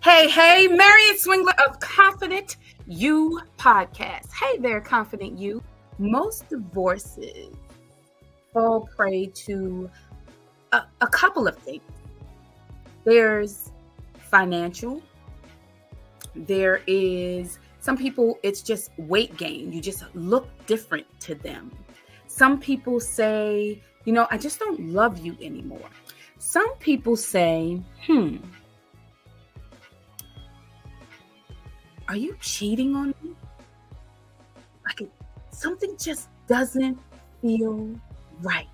Hey, Marion Swingler of Confident You podcast. Hey there, Confident You. Most divorces fall prey to a couple of things. There's financial. There is some people, it's just weight gain. You just look different to them. Some people say, I just don't love you anymore. Some people say, are you cheating on me? Something just doesn't feel right.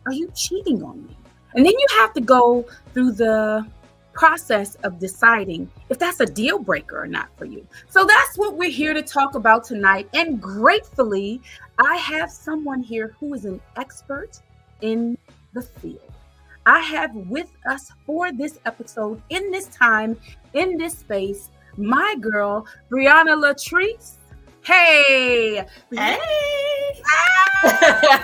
Are you cheating on me? And then you have to go through the process of deciding if that's a deal breaker or not for you. So that's what we're here to talk about tonight. And gratefully, I have someone here who is an expert in the field. I have with us for this episode, in this time, in this space, my girl, Briaina Latrice. Hey. Hey. Hey,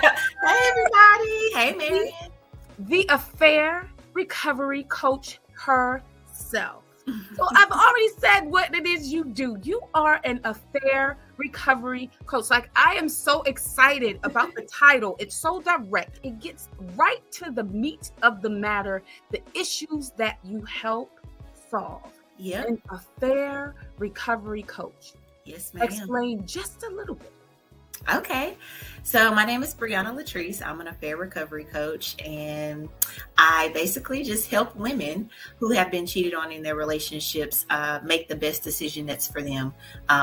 everybody. Hey, Marion. The affair recovery coach herself. So I've already said what it is you do. You are an affair recovery coach. I am so excited about the title. It's so direct. It gets right to the meat of the matter, the issues that you help solve. Yeah. An affair recovery coach. Yes, ma'am. Explain just a little bit. Okay. So my name is Briaina Latrice. I'm an affair recovery coach, and I basically just help women who have been cheated on in their relationships make the best decision that's for them,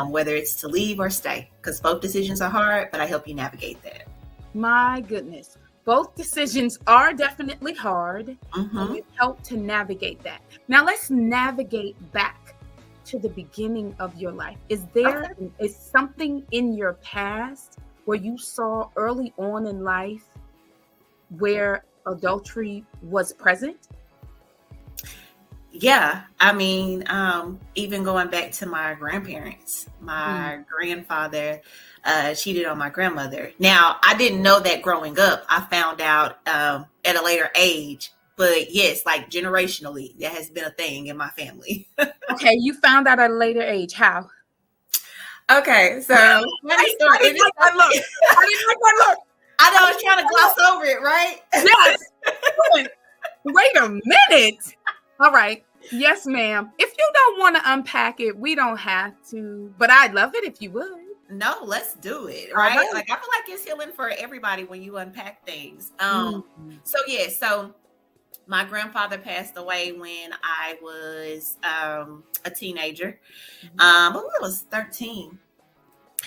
whether it's to leave or stay, because both decisions are hard, but I help you navigate that. My goodness. Both decisions are definitely hard, and you help to navigate that. Now let's navigate back to the beginning of your life. Is something in your past where you saw early on in life where adultery was present? Yeah. I mean, even going back to my grandparents, my grandfather cheated on my grandmother. Now, I didn't know that growing up. I found out at a later age. But yes, generationally, that has been a thing in my family. Okay, you found out at a later age. How? Okay, so I didn't like that look. I know I was trying to gloss over it, right? Yes. Wait a minute. All right. Yes, ma'am. If you don't want to unpack it, we don't have to. But I'd love it if you would. No, let's do it, right? I feel like it's healing for everybody when you unpack things. So my grandfather passed away when I was a teenager. I was 13.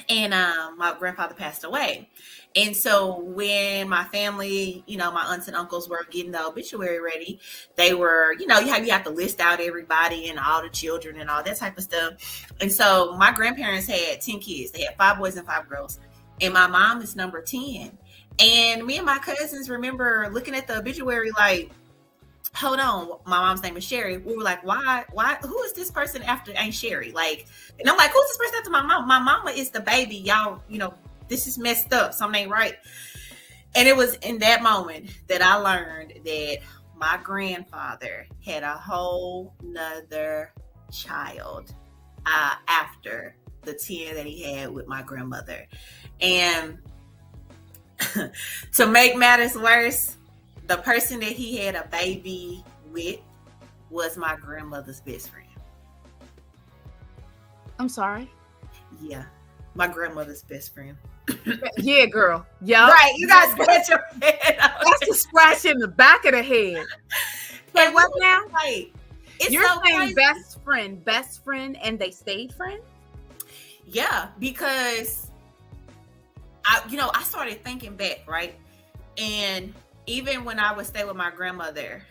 And my grandfather passed away. And so when my family, my aunts and uncles were getting the obituary ready, they were, you have to list out everybody and all the children and all that type of stuff. And so my grandparents had 10 kids. They had 5 boys and 5 girls. And my mom is number 10. And me and my cousins remember looking at the obituary hold on, my mom's name is Sherry. We were like, why, who is this person after Aunt Sherry? And I'm like, who's this person after my mom? My mama is the baby. Y'all, this is messed up. Something ain't right. And it was in that moment that I learned that my grandfather had a whole nother child after the 10 that he had with my grandmother. And to make matters worse, the person that he had a baby with was my grandmother's best friend. I'm sorry? Yeah, my grandmother's best friend. Yeah, girl. Yeah. Right, you guys scratch your head. That's a scratch in the back of the head. So what now? You're so saying crazy. best friend, and they stayed friends? Yeah, because I started thinking back, right? And even when I would stay with my grandmother,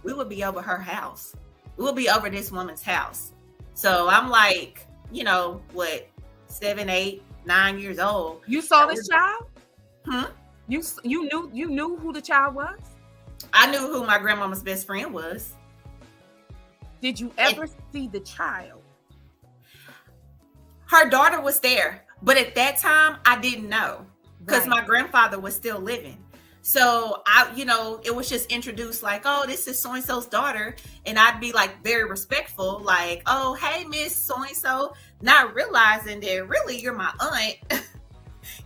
we would be over her house. We would be over this woman's house. So I'm 7, 8, 9 years old. You saw this child? You knew who the child was? I knew who my grandmama's best friend was. Did you ever see the child? Her daughter was there, but at that time I didn't know because my grandfather was still living. So it was just introduced like, oh, this is so-and-so's daughter. And I'd be like very respectful, like, oh, hey, Miss So-and-so, not realizing that really you're my aunt.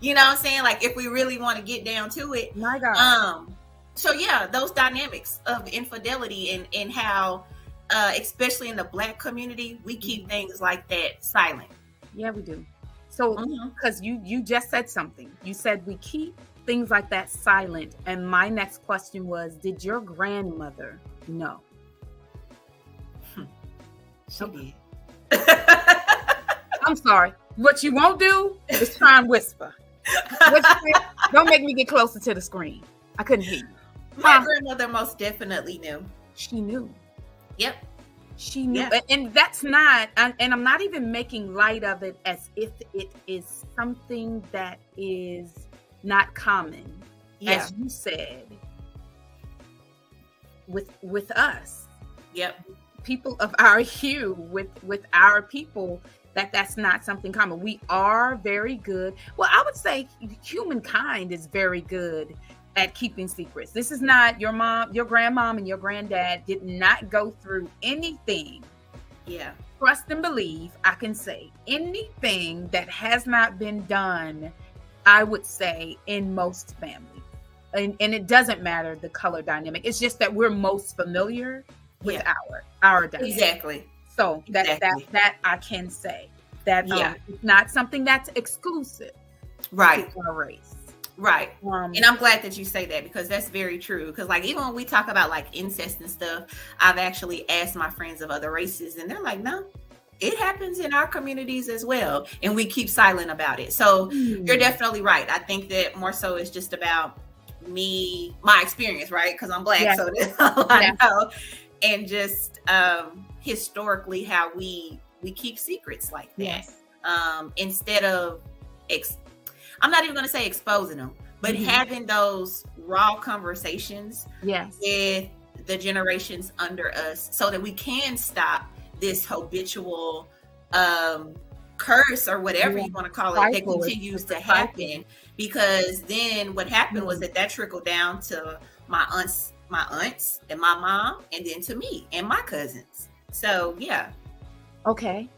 You know what I'm saying? Like, if we really want to get down to it. My God. So yeah, those dynamics of infidelity and how, especially in the Black community, we keep things like that silent. Yeah, we do. So, because you just said something. You said we keep things like that silent. And my next question was, did your grandmother know? She did. I'm sorry. What you won't do is try and whisper. Don't make me get closer to the screen. I couldn't hear you. My grandmother most definitely knew. She knew. Yep. She knew. Yeah. And that's not, and I'm not even making light of it as if it is something that is not common. Yeah. As you said, with us. Yep. People of our hue, with our people, that's not something common. We are very good. Well, I would say humankind is very good at keeping secrets. This is not your mom, your grandmom, and your granddad did not go through anything. Yeah. Trust and believe, I can say anything that has not been done, I would say, in most families. And it doesn't matter the color dynamic. It's just that we're most familiar with our dynamic. Exactly. So that I can say that it's not something that's exclusive to our race. Right. And I'm glad that you say that, because that's very true. Because like, even when we talk about like incest and stuff, I've actually asked my friends of other races and they're like, no, it happens in our communities as well. And we keep silent about it. So you're definitely right. I think that more so it's just about my experience, right? Because I'm Black, so that's all I know. And just historically how we keep secrets like that. Instead of I'm not even going to say exposing them, but having those raw conversations with the generations under us so that we can stop this habitual curse or whatever you want to call it that continues to happen. Because then what happened was that trickled down to my aunts and my mom, and then to me and my cousins. So, yeah. Okay.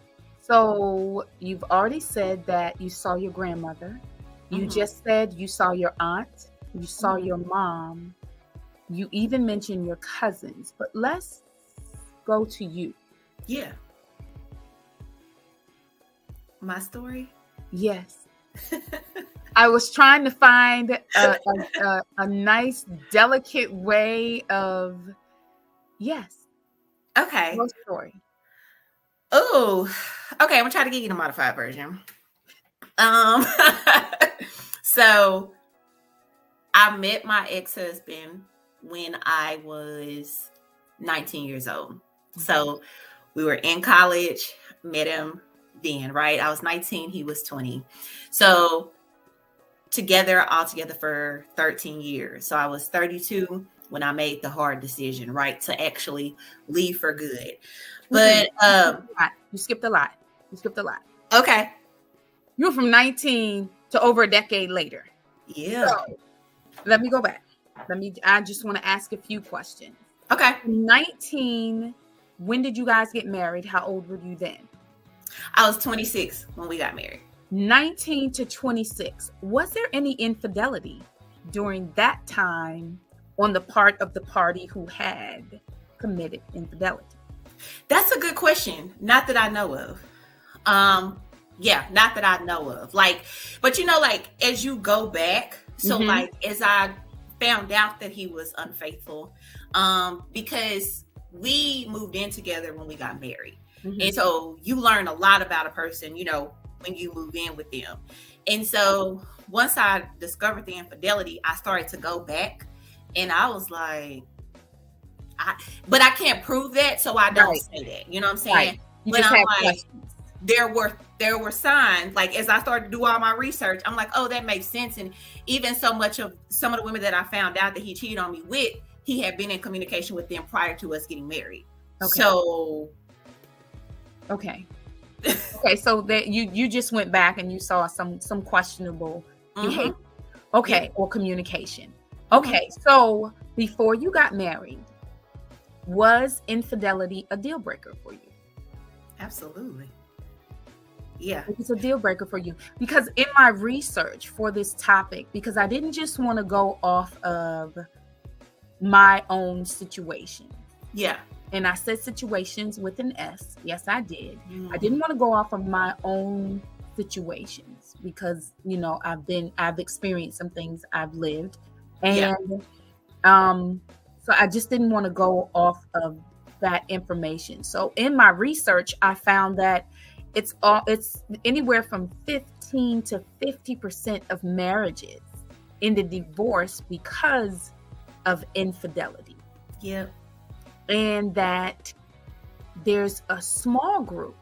So you've already said that you saw your grandmother. You just said you saw your aunt. You saw your mom. You even mentioned your cousins. But let's go to you. Yeah. My story? Yes. I was trying to find a nice, delicate way of, Okay. Your story. Oh, okay. I'm gonna try to give you the modified version. So I met my ex-husband when I was 19 years old. So we were in college, met him then, right? I was 19, he was 20. So all together for 13 years. So I was 32 when I made the hard decision, right, to actually leave for good. But you skipped a lot. Okay. You were from 19 to over a decade later. Yeah. So, let me go back. I just want to ask a few questions. Okay. 19, when did you guys get married? How old were you then? I was 26 when we got married. 19 to 26. Was there any infidelity during that time on the part of the party who had committed infidelity? That's a good question. Not that I know of. Not that I know of. Like, but like as you go back, so like as I found out that he was unfaithful, because we moved in together when we got married. And so you learn a lot about a person, when you move in with them. And so once I discovered the infidelity, I started to go back and I was like, but I can't prove that, so I don't say that. You know what I'm saying? Right. But I'm like, there were signs, like as I started to do all my research, I'm like, oh, that makes sense. And even some of the women that I found out that he cheated on me with, he had been in communication with them prior to us getting married. Okay. So okay, so that you just went back and you saw some questionable behavior, or communication. Okay, so before you got married, was infidelity a deal breaker for you? Absolutely. Yeah. It was a deal breaker for you. Because in my research for this topic, because I didn't just want to go off of my own situation. Yeah. And I said situations with an S. Yes, I did. I didn't want to go off of my own situations because, you know, I've experienced some things, I've lived. And so I just didn't want to go off of that information. So in my research, I found that it's anywhere from 15 to 50% of marriages end in divorce because of infidelity. Yep. And that there's a small group,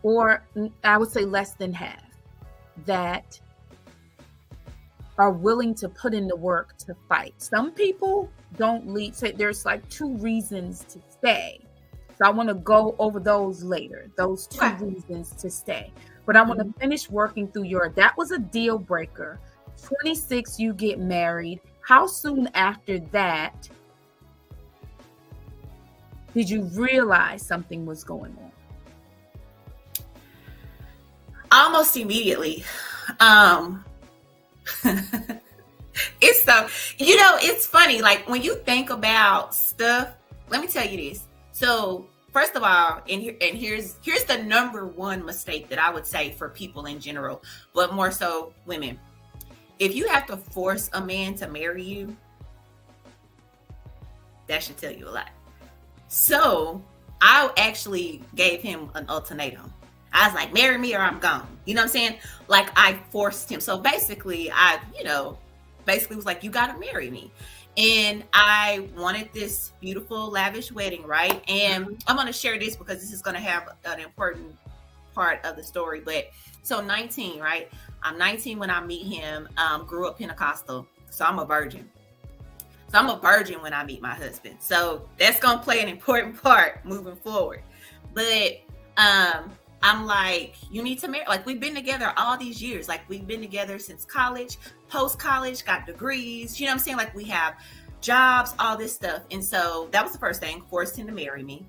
or I would say less than half, that are willing to put in the work to fight. Some people don't leave. So there's like 2 reasons to stay. So I want to go over those later, those 2 reasons to stay. But I want to finish working through that was a deal breaker. 26, you get married. How soon after that did you realize something was going on? Almost immediately. It's so, it's funny. Like when you think about stuff, let me tell you this. So first of all, here's the number one mistake that I would say for people in general, but more so women. If you have to force a man to marry you, that should tell you a lot. So I actually gave him an ultimatum. I was like, marry me or I'm gone. You know what I'm saying? Like I forced him. So basically I was like, you got to marry me. And I wanted this beautiful, lavish wedding, right? And I'm going to share this because this is going to have an important part of the story. But so 19, right? I'm 19 when I meet him, grew up Pentecostal. So I'm a virgin. So I'm a virgin when I meet my husband. So that's going to play an important part moving forward. But I'm like, you need to marry. Like we've been together all these years. Like we've been together since college, post-college, got degrees. You know what I'm saying? Like we have jobs, all this stuff. And so that was the first thing, forced him to marry me.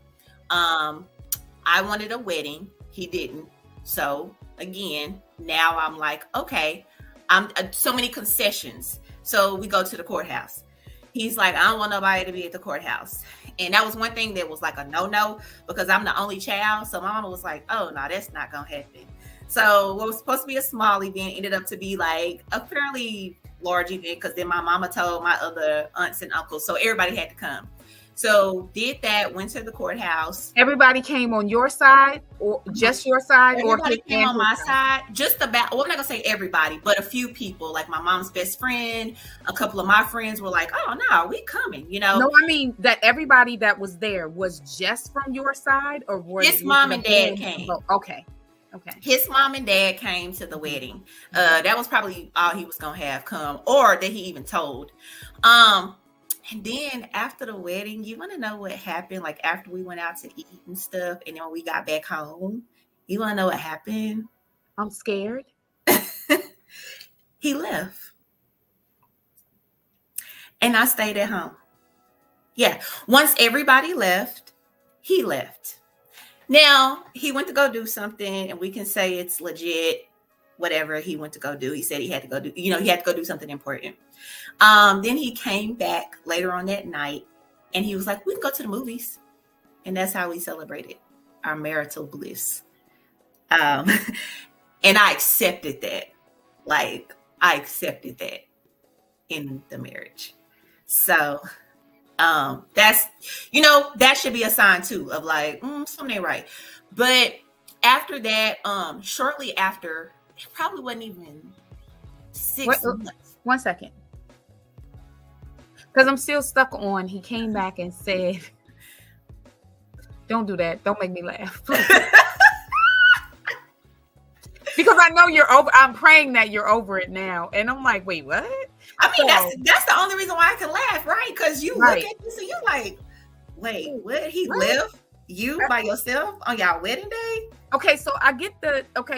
I wanted a wedding. He didn't. So again, now I'm like, okay, I'm so many concessions. So we go to the courthouse. He's like, I don't want nobody to be at the courthouse. And that was one thing that was like a no-no because I'm the only child. So my mama was like, oh, no, that's not going to happen. So what was supposed to be a small event ended up to be like a fairly large event because then my mama told my other aunts and uncles. So everybody had to come. So did that, went to the courthouse. Everybody came on your side or just your side? Everybody came on my side. Just about, well, I'm not going to say everybody, but a few people, like my mom's best friend, a couple of my friends were like, oh, no, we coming, No, I mean that everybody that was there was just from your side or were his mom and dad came. Okay. His mom and dad came to the wedding. That was probably all he was going to have come or that he even told. And then after the wedding, you want to know what happened? Like after we went out to eat and stuff, and then when we got back home, you want to know what happened? I'm scared. He left. And I stayed at home. Yeah. Once everybody left, he left. Now, he went to go do something, and we can say it's legit, whatever he went to go do. He said he had to go do, he had to go do something important. Then he came back later on that night and he was like, we can go to the movies. And that's how we celebrated our marital bliss. And I accepted that. Like I accepted that in the marriage. So that's, that should be a sign too of like, something ain't right. But after that, shortly after, it probably wasn't even 6 months. 1 second. Because I'm still stuck on, he came back and said, don't do that. Don't make me laugh. Because I know you're over. I'm praying that you're over it now. And I'm like, wait, what? I mean, that's the only reason why I can laugh, right? Because you look at this and you're like, wait, what? He left you by yourself on y'all wedding day? Okay, so I get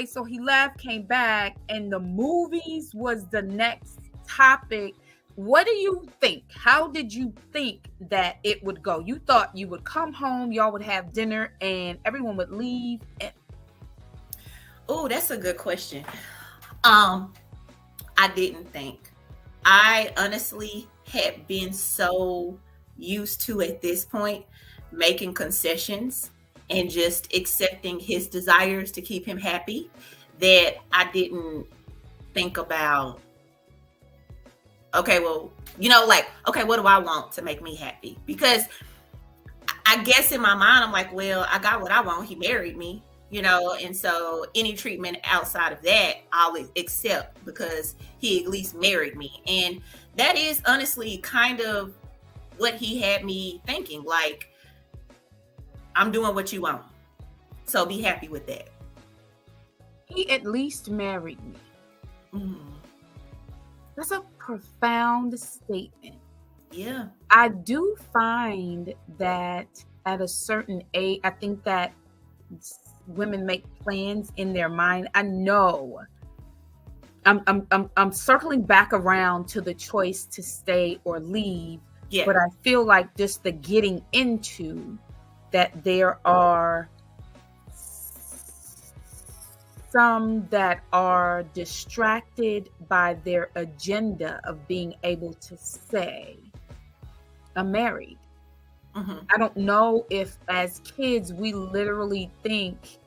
so he left, came back, and the movies was the next topic what do you think? How did you think that it would go? You thought you would come home, y'all would have dinner, and everyone would leave. Oh, that's a good question. I didn't think. I honestly had been so used to, at this point, making concessions and just accepting his desires to keep him happy, that I didn't think about, okay, well, like, okay, what do I want to make me happy? Because I guess in my mind, I'm like, well, I got what I want. He married me, and so any treatment outside of that, I'll accept because he at least married me. And that is honestly kind of what he had me thinking. Like, I'm doing what you want, so be happy with that. He at least married me. Mm-hmm. That's a profound statement. Yeah. I do find that at a certain age, I think that women make plans in their mind. I know I'm circling back around to the choice to stay or leave. Yeah. But I feel like just the getting into that, there are some that are distracted by their agenda of being able to say, I'm married. Mm-hmm. I don't know if as kids we literally think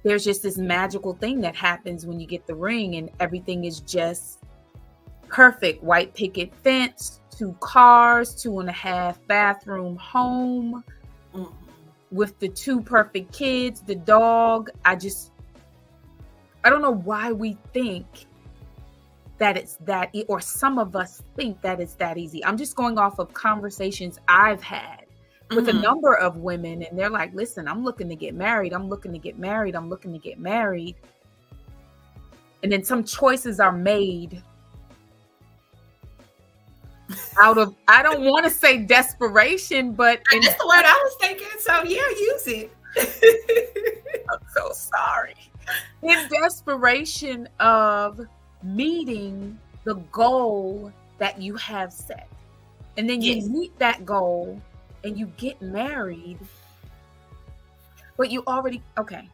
there's just this magical thing that happens when you get the ring and everything is just perfect. White picket fence, 2 cars, 2.5 bathroom home, mm-hmm. with the 2 perfect kids, the dog. I don't know why we think that it's that, or some of us think that it's that easy. I'm just going off of conversations I've had with Mm-hmm. a number of women, and they're like, listen, I'm looking to get married. I'm looking to get married. I'm looking to get married. And then some choices are made out of, I don't want to say desperation, but that's the word I was thinking. So yeah, use it. I'm so sorry. In desperation of meeting the goal that you have set. And then you Yes. meet that goal and you get married. But you already, okay.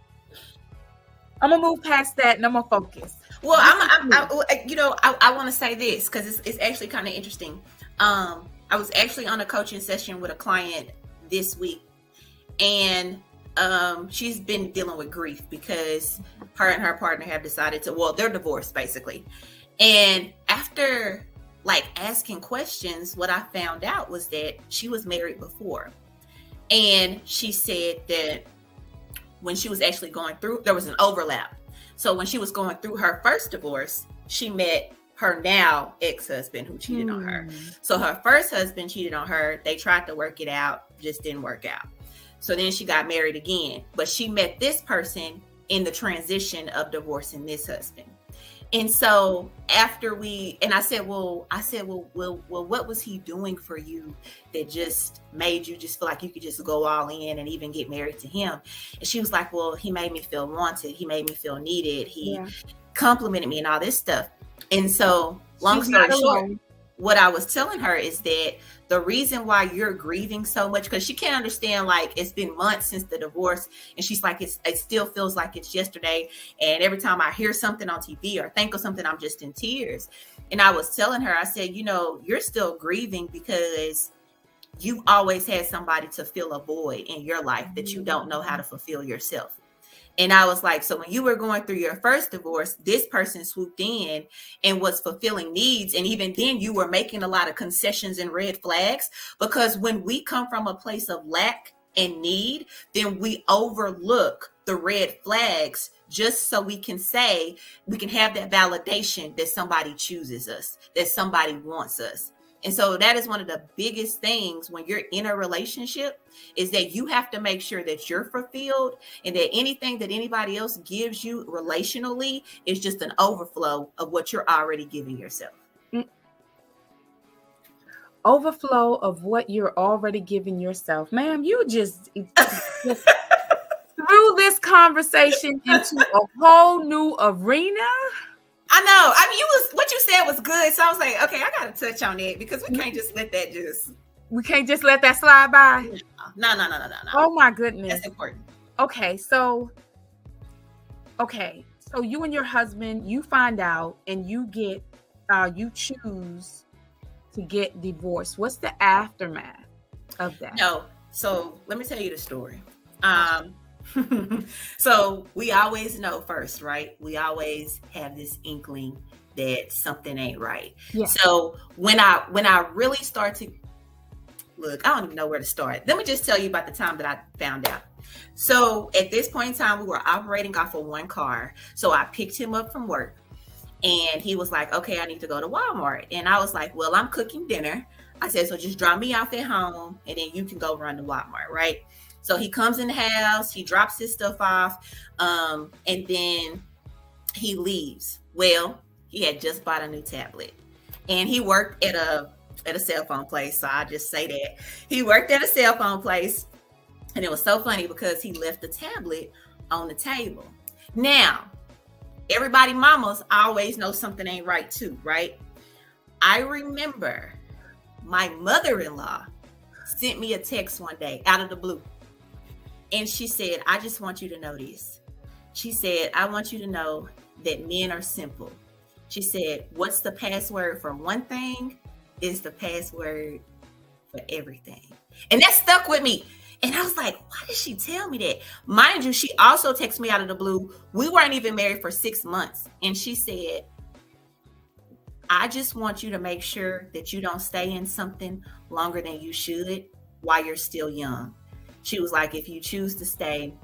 I'm going to move past that and I'm going to focus. Well, I want to say this because it's actually kind of interesting. I was actually on a coaching session with a client this week, and she's been dealing with grief because her and her partner have decided they're divorced basically. And after like asking questions, what I found out was that she was married before. And she said that when she was actually going through, there was an overlap. So when she was going through her first divorce, she met her now ex-husband who cheated on her. So her first husband cheated on her. They tried to work it out, just didn't work out. So then she got married again, but she met this person in the transition of divorcing this husband. And so after I said, well, what was he doing for you that just made you just feel like you could just go all in and even get married to him? And she was like, well, he made me feel wanted. He made me feel needed. He complimented me and all this stuff. And so long story short, what I was telling her is that the reason why you're grieving so much, because she can't understand, like, it's been months since the divorce. And she's like, it still feels like it's yesterday. And every time I hear something on TV or think of something, I'm just in tears. And I was telling her, I said, you're still grieving because you've always had somebody to fill a void in your life that you don't know how to fulfill yourself. And I was like, so when you were going through your first divorce, this person swooped in and was fulfilling needs. And even then you were making a lot of concessions and red flags, because when we come from a place of lack and need, then we overlook the red flags just so we can say, we can have that validation that somebody chooses us, that somebody wants us. And so that is one of the biggest things when you're in a relationship, is that you have to make sure that you're fulfilled, and that anything that anybody else gives you relationally is just an overflow of what you're already giving yourself. Overflow of what you're already giving yourself. Ma'am, you just threw this conversation into a whole new arena. I know. I mean, what you said was good. So I was like, okay, I got to touch on it because we can't just let that just. We can't just let that slide by. No. Oh my goodness. That's important. Okay. So you and your husband, you find out and you choose to get divorced. What's the aftermath of that? No. So let me tell you the story. So we always know first, right? We always have this inkling that something ain't right. Yeah. So when I really start to look, I don't even know where to start. Let me just tell you about the time that I found out. So at this point in time, we were operating off of one car. So I picked him up from work and he was like, okay, I need to go to Walmart. And I was like, well, I'm cooking dinner. I said, so just drop me off at home and then you can go run to Walmart, right? So he comes in the house, he drops his stuff off, and then he leaves. Well, he had just bought a new tablet and he worked at a cell phone place. So I just say that he worked at a cell phone place, and it was so funny because he left the tablet on the table. Now, everybody mamas always know something ain't right too, right? I remember my mother-in-law sent me a text one day out of the blue. And she said, I just want you to know this. She said, I want you to know that men are simple. She said, what's the password for one thing is the password for everything. And that stuck with me. And I was like, why did she tell me that? Mind you, she also texted me out of the blue. We weren't even married for 6 months. And she said, I just want you to make sure that you don't stay in something longer than you should while you're still young. She was like, if you choose to stay,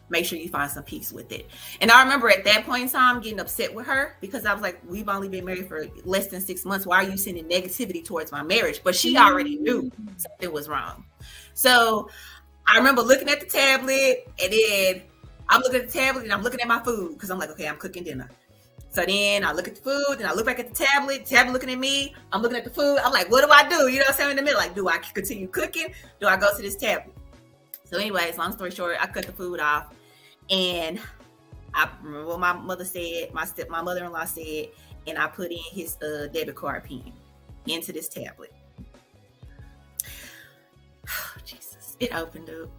make sure you find some peace with it. And I remember at that point in time getting upset with her because I was like, we've only been married for less than 6 months. Why are you sending negativity towards my marriage? But she already knew something was wrong. So I remember looking at the tablet, and then I'm looking at the tablet and I'm looking at my food because I'm like, okay, I'm cooking dinner. So then I look at the food and I look back at the tablet looking at me. I'm looking at the food. I'm like, what do I do? You know what I'm saying? In the middle, like, do I continue cooking? Do I go to this tablet? So anyways, long story short, I cut the food off, and I remember what my mother said, my mother-in-law said, and I put in his debit card pin into this tablet. Oh, Jesus, it opened up.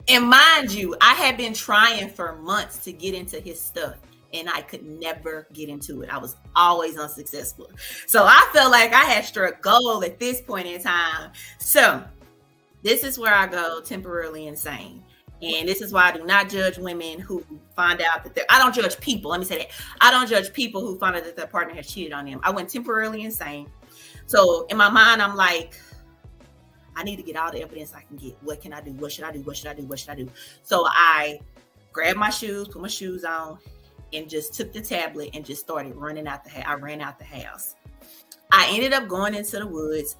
And mind you, I had been trying for months to get into his stuff, and I could never get into it. I was always unsuccessful. So I felt like I had struck gold at this point in time. So this is where I go temporarily insane. And this is why I do not judge women who find out that I don't judge people. Let me say that. I don't judge people who find out that their partner has cheated on them. I went temporarily insane. So in my mind, I'm like, I need to get all the evidence I can get. What can I do? What should I do? What should I do? What should I do? So I grabbed my shoes, put my shoes on, and just took the tablet and just started running out the house. I ran out the house. I ended up going into the woods,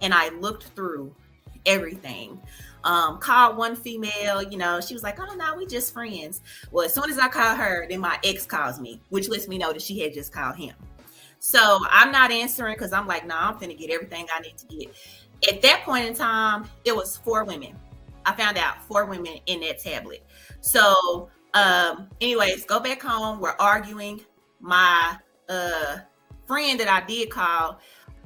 and I looked through everything. Called one female, she was like, oh no, we just friends. Well, as soon as I called her, then my ex calls me, which lets me know that she had just called him. So I'm not answering because I'm like, I'm finna get everything I need to get. At that point in time, it was 4 women. I found out 4 women in that tablet. So anyways, go back home. We're arguing. My friend that I did call,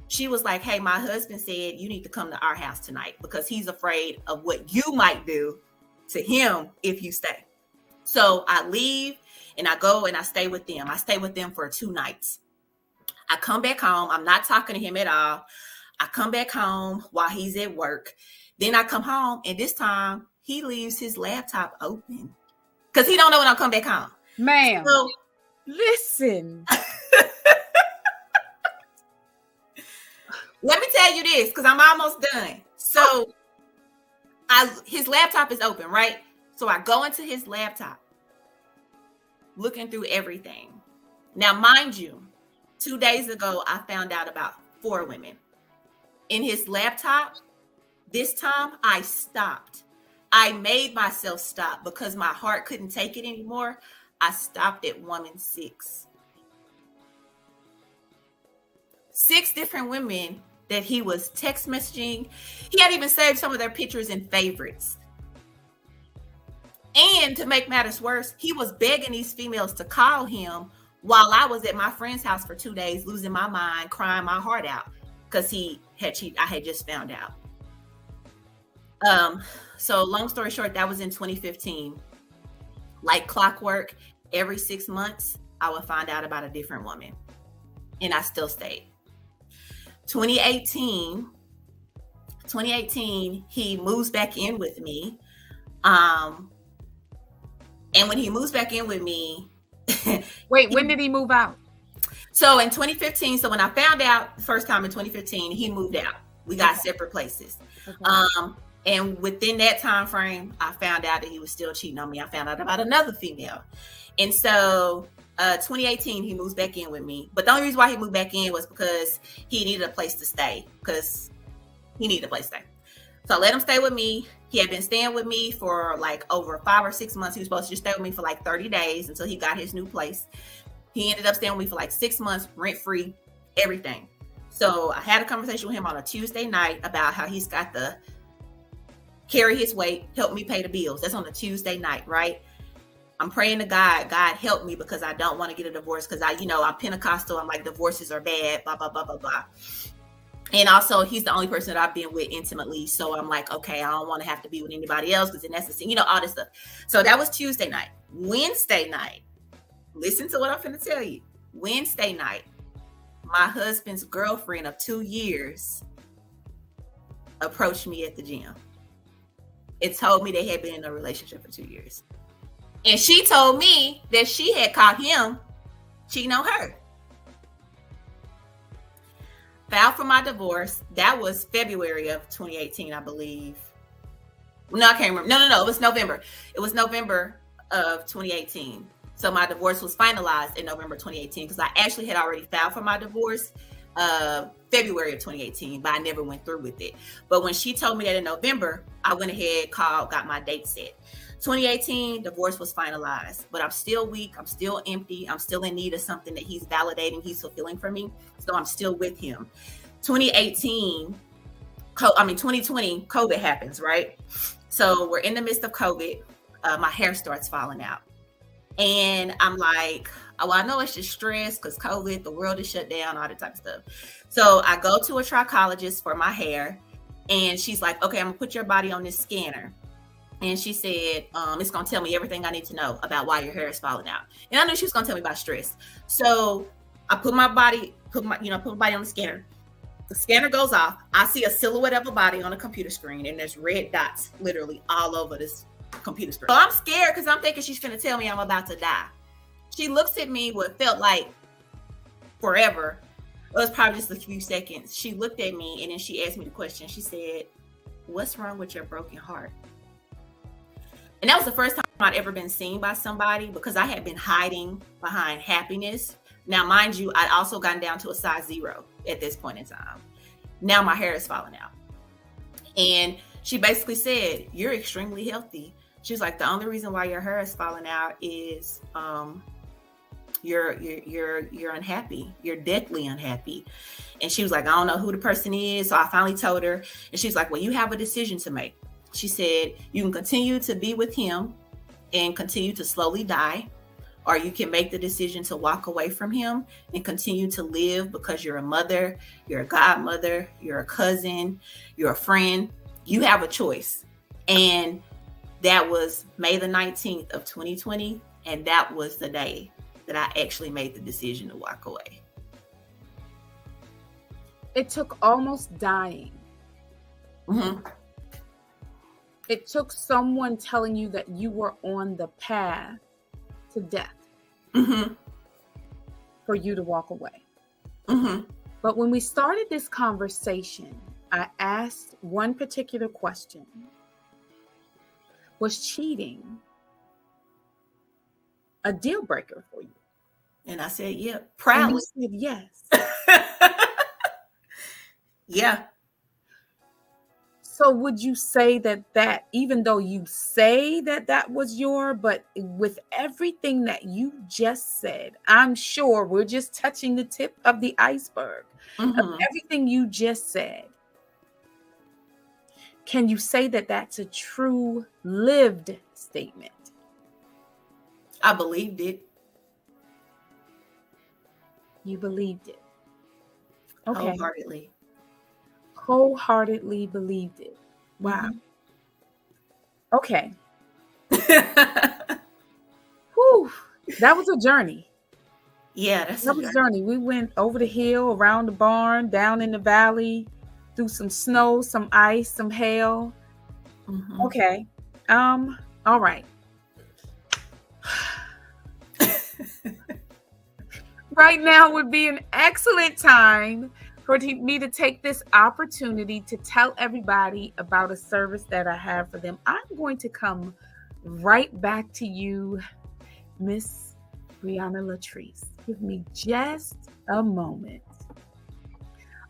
she was like, hey, my husband said you need to come to our house tonight because he's afraid of what you might do to him if you stay. So I leave and I go and I stay with them. I stay with them for 2 nights. I come back home. I'm not talking to him at all. I come back home while he's at work. Then I come home, and this time he leaves his laptop open because he don't know when I'll come back home. Ma'am, so, listen. Let me tell you this, because I'm almost done. So his laptop is open, right? So I go into his laptop, looking through everything. Now, mind you, 2 days ago, I found out about 4 women. In his laptop, this time I stopped. I made myself stop because my heart couldn't take it anymore. I stopped at woman 6. 6 different women that he was text messaging. He had even saved some of their pictures in favorites. And to make matters worse, he was begging these females to call him while I was at my friend's house for 2 days, losing my mind, crying my heart out because he had cheated. I had just found out. So long story short, that was in 2015. Like clockwork, every 6 months, I would find out about a different woman. And I still stayed. 2018, he moves back in with me. And when he moves back in with me, wait, when did he move out? So in 2015, so when I found out the first time in 2015, he moved out. We got separate places. Okay. And within that time frame, I found out that he was still cheating on me. I found out about another female. And so 2018, he moves back in with me. But the only reason why he moved back in was because he needed a place to stay. So I let him stay with me. He had been staying with me for like over 5 or 6 months. He was supposed to just stay with me for like 30 days until he got his new place. He ended up staying with me for like 6 months, rent-free, everything. So I had a conversation with him on a Tuesday night about how he's got to carry his weight, help me pay the bills. That's on a Tuesday night, right? I'm praying to God, God help me because I don't want to get a divorce because I'm Pentecostal. I'm like, divorces are bad, blah, blah, blah, blah, blah. And also, he's the only person that I've been with intimately. So I'm like, okay, I don't want to have to be with anybody else because then that's the thing, all this stuff. So that was Tuesday night. Wednesday night, listen to what I'm going to tell you. Wednesday night, my husband's girlfriend of 2 years approached me at the gym. It told me they had been in a relationship for 2 years. And she told me that she had caught him cheating on her. Filed for my divorce. That was February of 2018, I believe. No, I can't remember. No. It was November. It was November of 2018. So my divorce was finalized in November 2018 because I actually had already filed for my divorce February of 2018, but I never went through with it. But when she told me that in November, I went ahead, called, got my date set. 2018, divorce was finalized, but I'm still weak. I'm still empty. I'm still in need of something that he's validating, he's fulfilling for me. So I'm still with him. 2020, COVID happens, right? So we're in the midst of COVID. My hair starts falling out. And I'm like, oh, I know it's just stress because COVID, the world is shut down, all that type of stuff. So I go to a trichologist for my hair. And she's like, okay, I'm going to put your body on this scanner. And she said, it's going to tell me everything I need to know about why your hair is falling out. And I knew she was going to tell me about stress. So I put my body on the scanner. The scanner goes off. I see a silhouette of a body on a computer screen. And there's red dots literally all over this computer screen. So I'm scared because I'm thinking she's going to tell me I'm about to die. She looks at me what felt like forever. It was probably just a few seconds. She looked at me and then she asked me the question. She said, what's wrong with your broken heart? And that was the first time I'd ever been seen by somebody because I had been hiding behind happiness. Now, mind you, I'd also gotten down to a size 0 at this point in time. Now my hair is falling out. And she basically said, you're extremely healthy. She was like, the only reason why your hair is falling out is you're unhappy. You're deathly unhappy. And she was like, I don't know who the person is. So I finally told her. And she was like, well, you have a decision to make. She said, you can continue to be with him and continue to slowly die, or you can make the decision to walk away from him and continue to live because you're a mother, you're a godmother, you're a cousin, you're a friend. You have a choice. And that was May the 19th of 2020. And that was the day that I actually made the decision to walk away. It took almost dying. Mm-hmm. It took someone telling you that you were on the path to death for you to walk away. Mm-hmm. But when we started this conversation, I asked one particular question. Was cheating a deal breaker for you? And I said, yeah, proudly. And you said yes. Yeah. So would you say that even though you say that was but with everything that you just said, I'm sure we're just touching the tip of the iceberg of everything you just said. Can you say that that's a true lived statement? I believed it. You believed it. Okay. Wholeheartedly believed it. Wow. Okay. Whew. That was a journey. Yeah, that was a journey. We went over the hill, around the barn, down in the valley, through some snow, some ice, some hail. Okay. All right. Right now would be an excellent time for me to take this opportunity to tell everybody about a service that I have for them. I'm going to come right back to you, Miss Briaina Latrice. Give me just a moment.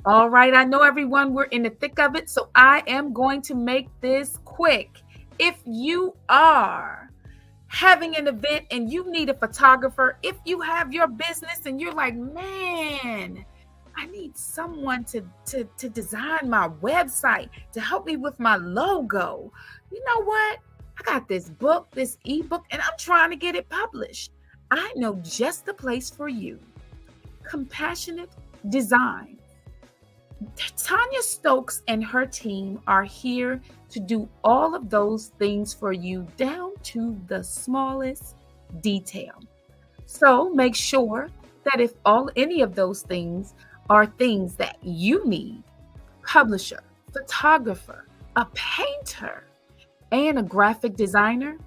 All right, I know everyone, we're in the thick of it, so I am going to make this quick. If you are having an event and you need a photographer, if you have your business and you're like, man, I need someone to design my website, to help me with my logo. You know what? I got this book, this ebook, and I'm trying to get it published. I know just the place for you. Compassionate Design. Tanya Stokes and her team are here to do all of those things for you down to the smallest detail. So make sure that if any of those things are things that you need, publisher, photographer, a painter, and a graphic designer,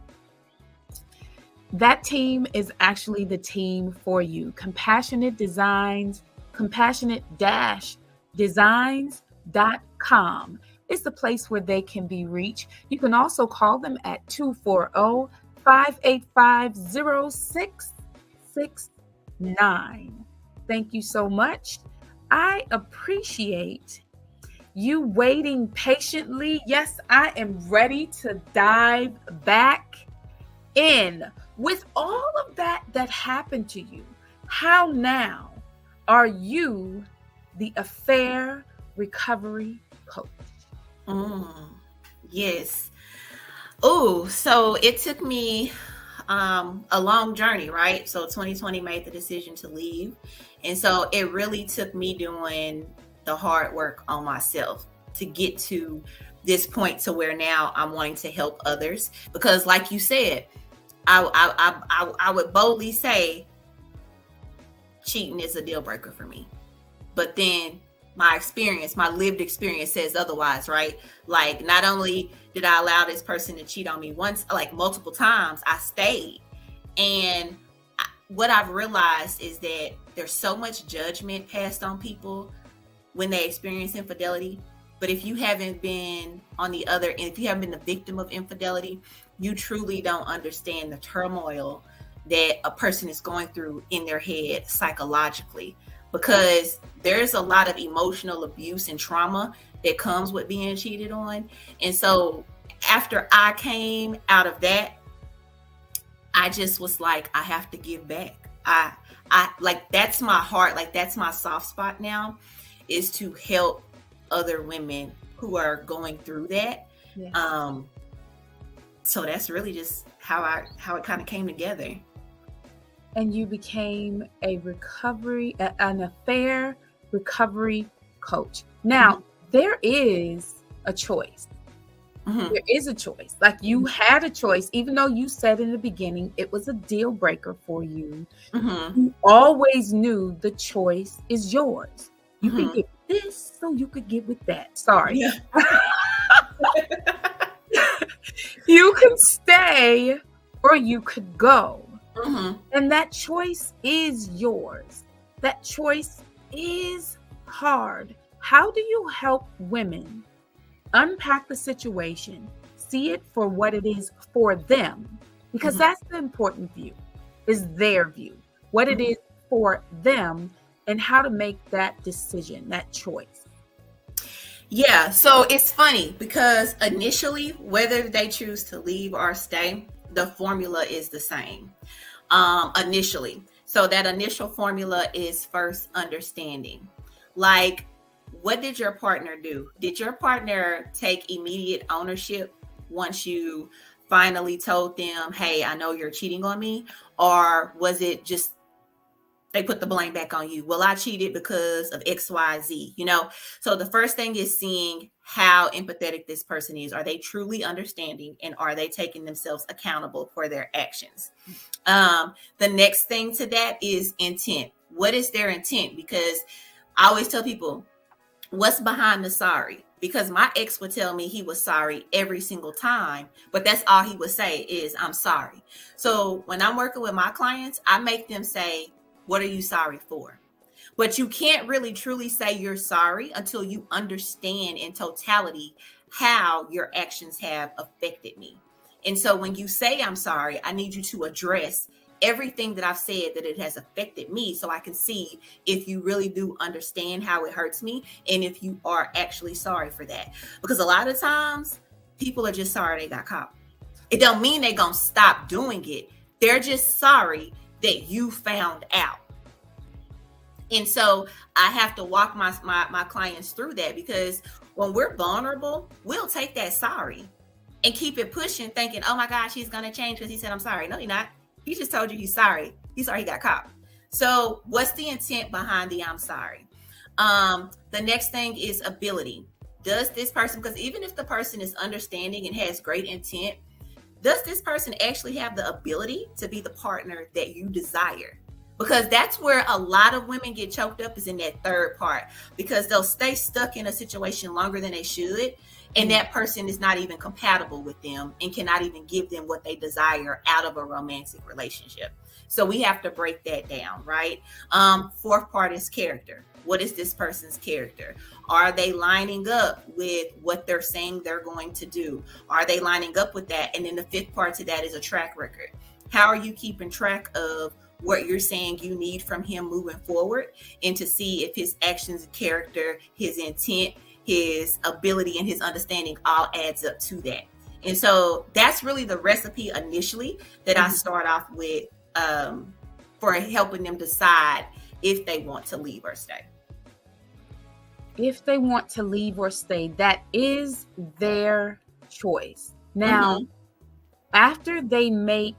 that team is actually the team for you. Compassionate Designs, compassionate-designs.com is the place where they can be reached. You can also call them at 240-585-0669. Thank you so much. I appreciate you waiting patiently. Yes, I am ready to dive back in with all of that happened to you. How now are you the affair recovery coach? Yes. Oh, so it took me a long journey, right? So 2020 made the decision to leave. And so it really took me doing the hard work on myself to get to this point to where now I'm wanting to help others. Because like you said, I would boldly say cheating is a deal breaker for me. But then my lived experience says otherwise, right? Like, not only did I allow this person to cheat on me once, like multiple times, I stayed. And what I've realized is that there's so much judgment passed on people when they experience infidelity. But if you haven't been on the other end, if you haven't been the victim of infidelity, you truly don't understand the turmoil that a person is going through in their head psychologically, because there's a lot of emotional abuse and trauma that comes with being cheated on. And so after I came out of that, I just was like, I have to give back. I like, that's my heart. Like, that's my soft spot now, is to help other women who are going through that. Yeah. So that's really just how it kind of came together. And you became an affair recovery coach. Now, there is a choice. There is a choice. Like, you had a choice, even though you said in the beginning it was a deal breaker for you. You always knew the choice is yours. You could get this, so you could get with that. Sorry. Yeah. You could stay or you could go. And that choice is yours. That choice is hard. How do you help women unpack the situation, see it for what it is for them? Because that's the important view, is their view, what it is for them, and how to make that decision, that choice. Yeah, so it's funny because initially, whether they choose to leave or stay, the formula is the same. Initially. So that initial formula is first understanding. Like, what did your partner do? Did your partner take immediate ownership once you finally told them, hey, I know you're cheating on me? Or was it just they put the blame back on you? Well, I cheated because of X, Y, Z, you know? So the first thing is seeing how empathetic this person is. Are they truly understanding, and are they taking themselves accountable for their actions? The next thing to that is intent. What is their intent? Because I always tell people, what's behind the sorry? Because my ex would tell me he was sorry every single time, but that's all he would say is, I'm sorry. So when I'm working with my clients, I make them say, what are you sorry for? But you can't really truly say you're sorry until you understand in totality how your actions have affected me. And so when you say I'm sorry, I need you to address everything that I've said that it has affected me, so I can see if you really do understand how it hurts me and if you are actually sorry for that. Because a lot of times people are just sorry they got caught. It don't mean they're gonna stop doing it. They're just sorry that you found out. And so I have to walk my clients through that, because when we're vulnerable, we'll take that sorry and keep it pushing, thinking, oh my gosh, he's gonna change because he said I'm sorry. No, you're not. He just told you he's sorry. He's sorry he got caught. So what's the intent behind the I'm sorry? The next thing is ability. Does this person, because even if the person is understanding and has great intent, does this person actually have the ability to be the partner that you desire? Because that's where a lot of women get choked up, is in that third part, because they'll stay stuck in a situation longer than they should. And that person is not even compatible with them and cannot even give them what they desire out of a romantic relationship. So we have to break that down, right? Fourth part is character. What is this person's character? Are they lining up with what they're saying they're going to do? Are they lining up with that? And then the fifth part to that is a track record. How are you keeping track of what you're saying you need from him moving forward, and to see if his actions, character, his intent, his ability, and his understanding all adds up to that? And so that's really the recipe initially that I start off with for helping them decide if they want to leave or stay. If they want to leave or stay, that is their choice. Now, after they make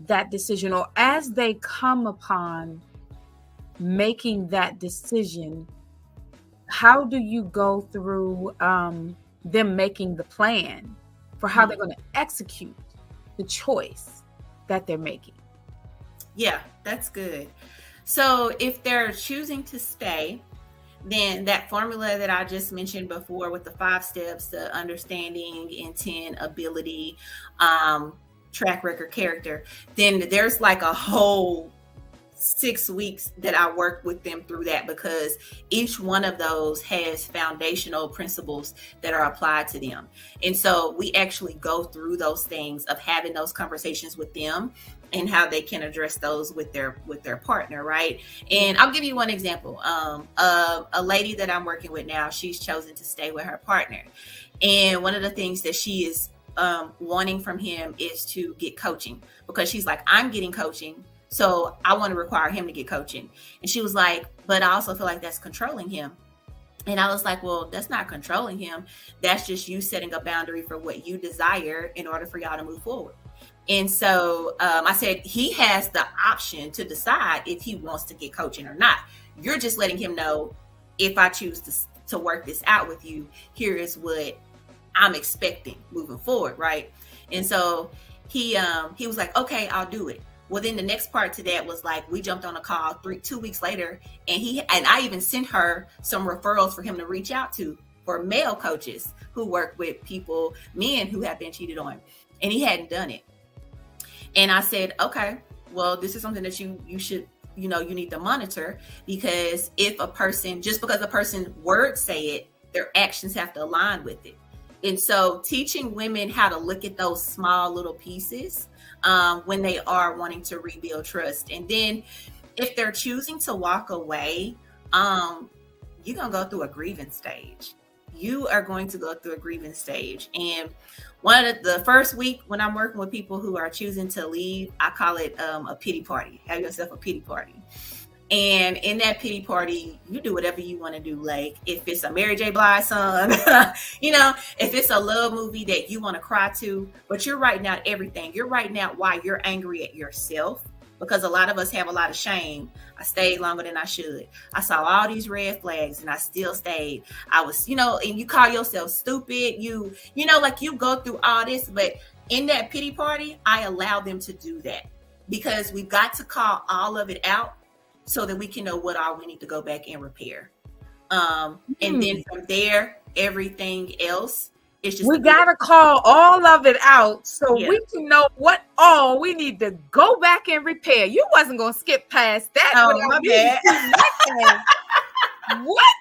that decision, or as they come upon making that decision, how do you go through them making the plan for how they're going to execute the choice that they're making? Yeah, that's good. So if they're choosing to stay, then that formula that I just mentioned before with the 5 steps, the understanding, intent, ability, track record, character, then there's like a whole 6 weeks that I work with them through that, because each one of those has foundational principles that are applied to them. And so we actually go through those things of having those conversations with them and how they can address those with their partner, right? And I'll give you one example. A lady that I'm working with now, she's chosen to stay with her partner. And one of the things that she is wanting from him is to get coaching, because she's like, I'm getting coaching, so I want to require him to get coaching. And she was like, but I also feel like that's controlling him. And I was like, well, that's not controlling him. That's just you setting a boundary for what you desire in order for y'all to move forward. And so I said, he has the option to decide if he wants to get coaching or not. You're just letting him know, if I choose to work this out with you, here is what I'm expecting moving forward, right? And so he was like, okay, I'll do it. Well, then the next part to that was like, we jumped on a call 2 weeks later, and I even sent her some referrals for him to reach out to for male coaches who work with men who have been cheated on, and he hadn't done it. And I said, okay, well, this is something that you should, you need to monitor, because if a person, just because a person's words say it, their actions have to align with it. And so teaching women how to look at those small little pieces when they are wanting to rebuild trust. And then if they're choosing to walk away, you're going to go through a grievance stage. You are going to go through a grievance stage. And the first week when I'm working with people who are choosing to leave, I call it a pity party. Have yourself a pity party. And in that pity party, you do whatever you want to do. Like if it's a Mary J. Blige song, if it's a love movie that you want to cry to, but you're writing out everything. You're writing out why you're angry at yourself, because a lot of us have a lot of shame. I stayed longer than I should. I saw all these red flags and I still stayed. I was, and you call yourself stupid. You go through all this, but in that pity party, I allow them to do that, because we've got to call all of it out so that we can know what all we need to go back and repair. And then from there, everything else is just... We got to call all of it out so we can know what all we need to go back and repair. You wasn't going to skip past that. Oh, my bad. What?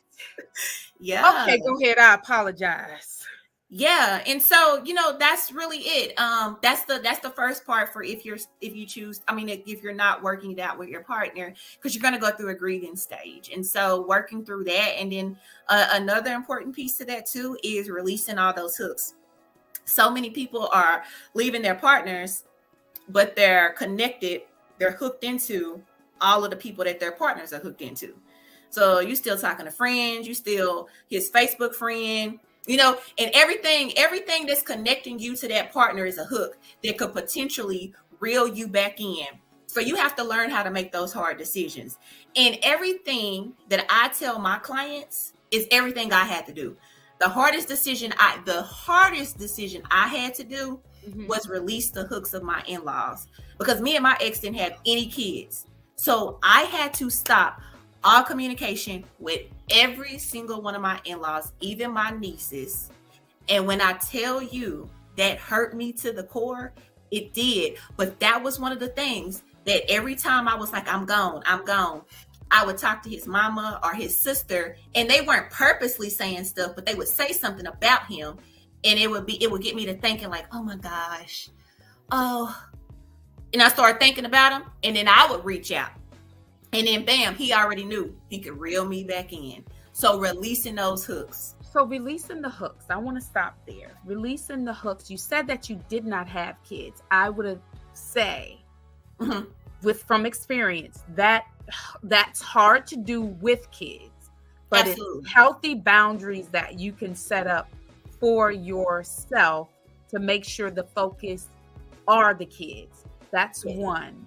Yeah. Okay, go ahead. I apologize. Yeah, and so that's really it. That's the first part for if you choose. I mean, if you're not working it out with your partner, because you're going to go through a grieving stage, and so working through that, and then another important piece to that too is releasing all those hooks. So many people are leaving their partners, but they're connected. They're hooked into all of the people that their partners are hooked into. So you still talking to friends. You still his Facebook friend. And everything that's connecting you to that partner is a hook that could potentially reel you back in. So you have to learn how to make those hard decisions. And everything that I tell my clients is everything I had to do. The hardest decision I had to do was release the hooks of my in-laws, because me and my ex didn't have any kids. So I had to stop all communication with every single one of my in-laws, even my nieces. And when I tell you that hurt me to the core, it did. But that was one of the things that every time I was like, I'm gone, I would talk to his mama or his sister, and they weren't purposely saying stuff, but they would say something about him. And it would get me to thinking like, oh my gosh. Oh. And I started thinking about him, and then I would reach out. And then bam, he already knew he could reel me back in. So releasing those hooks. So releasing the hooks. I want to stop there. Releasing the hooks. You said that you did not have kids. I would say, from experience, that's hard to do with kids. But Absolutely. It's healthy boundaries that you can set up for yourself to make sure the focus are the kids. That's one.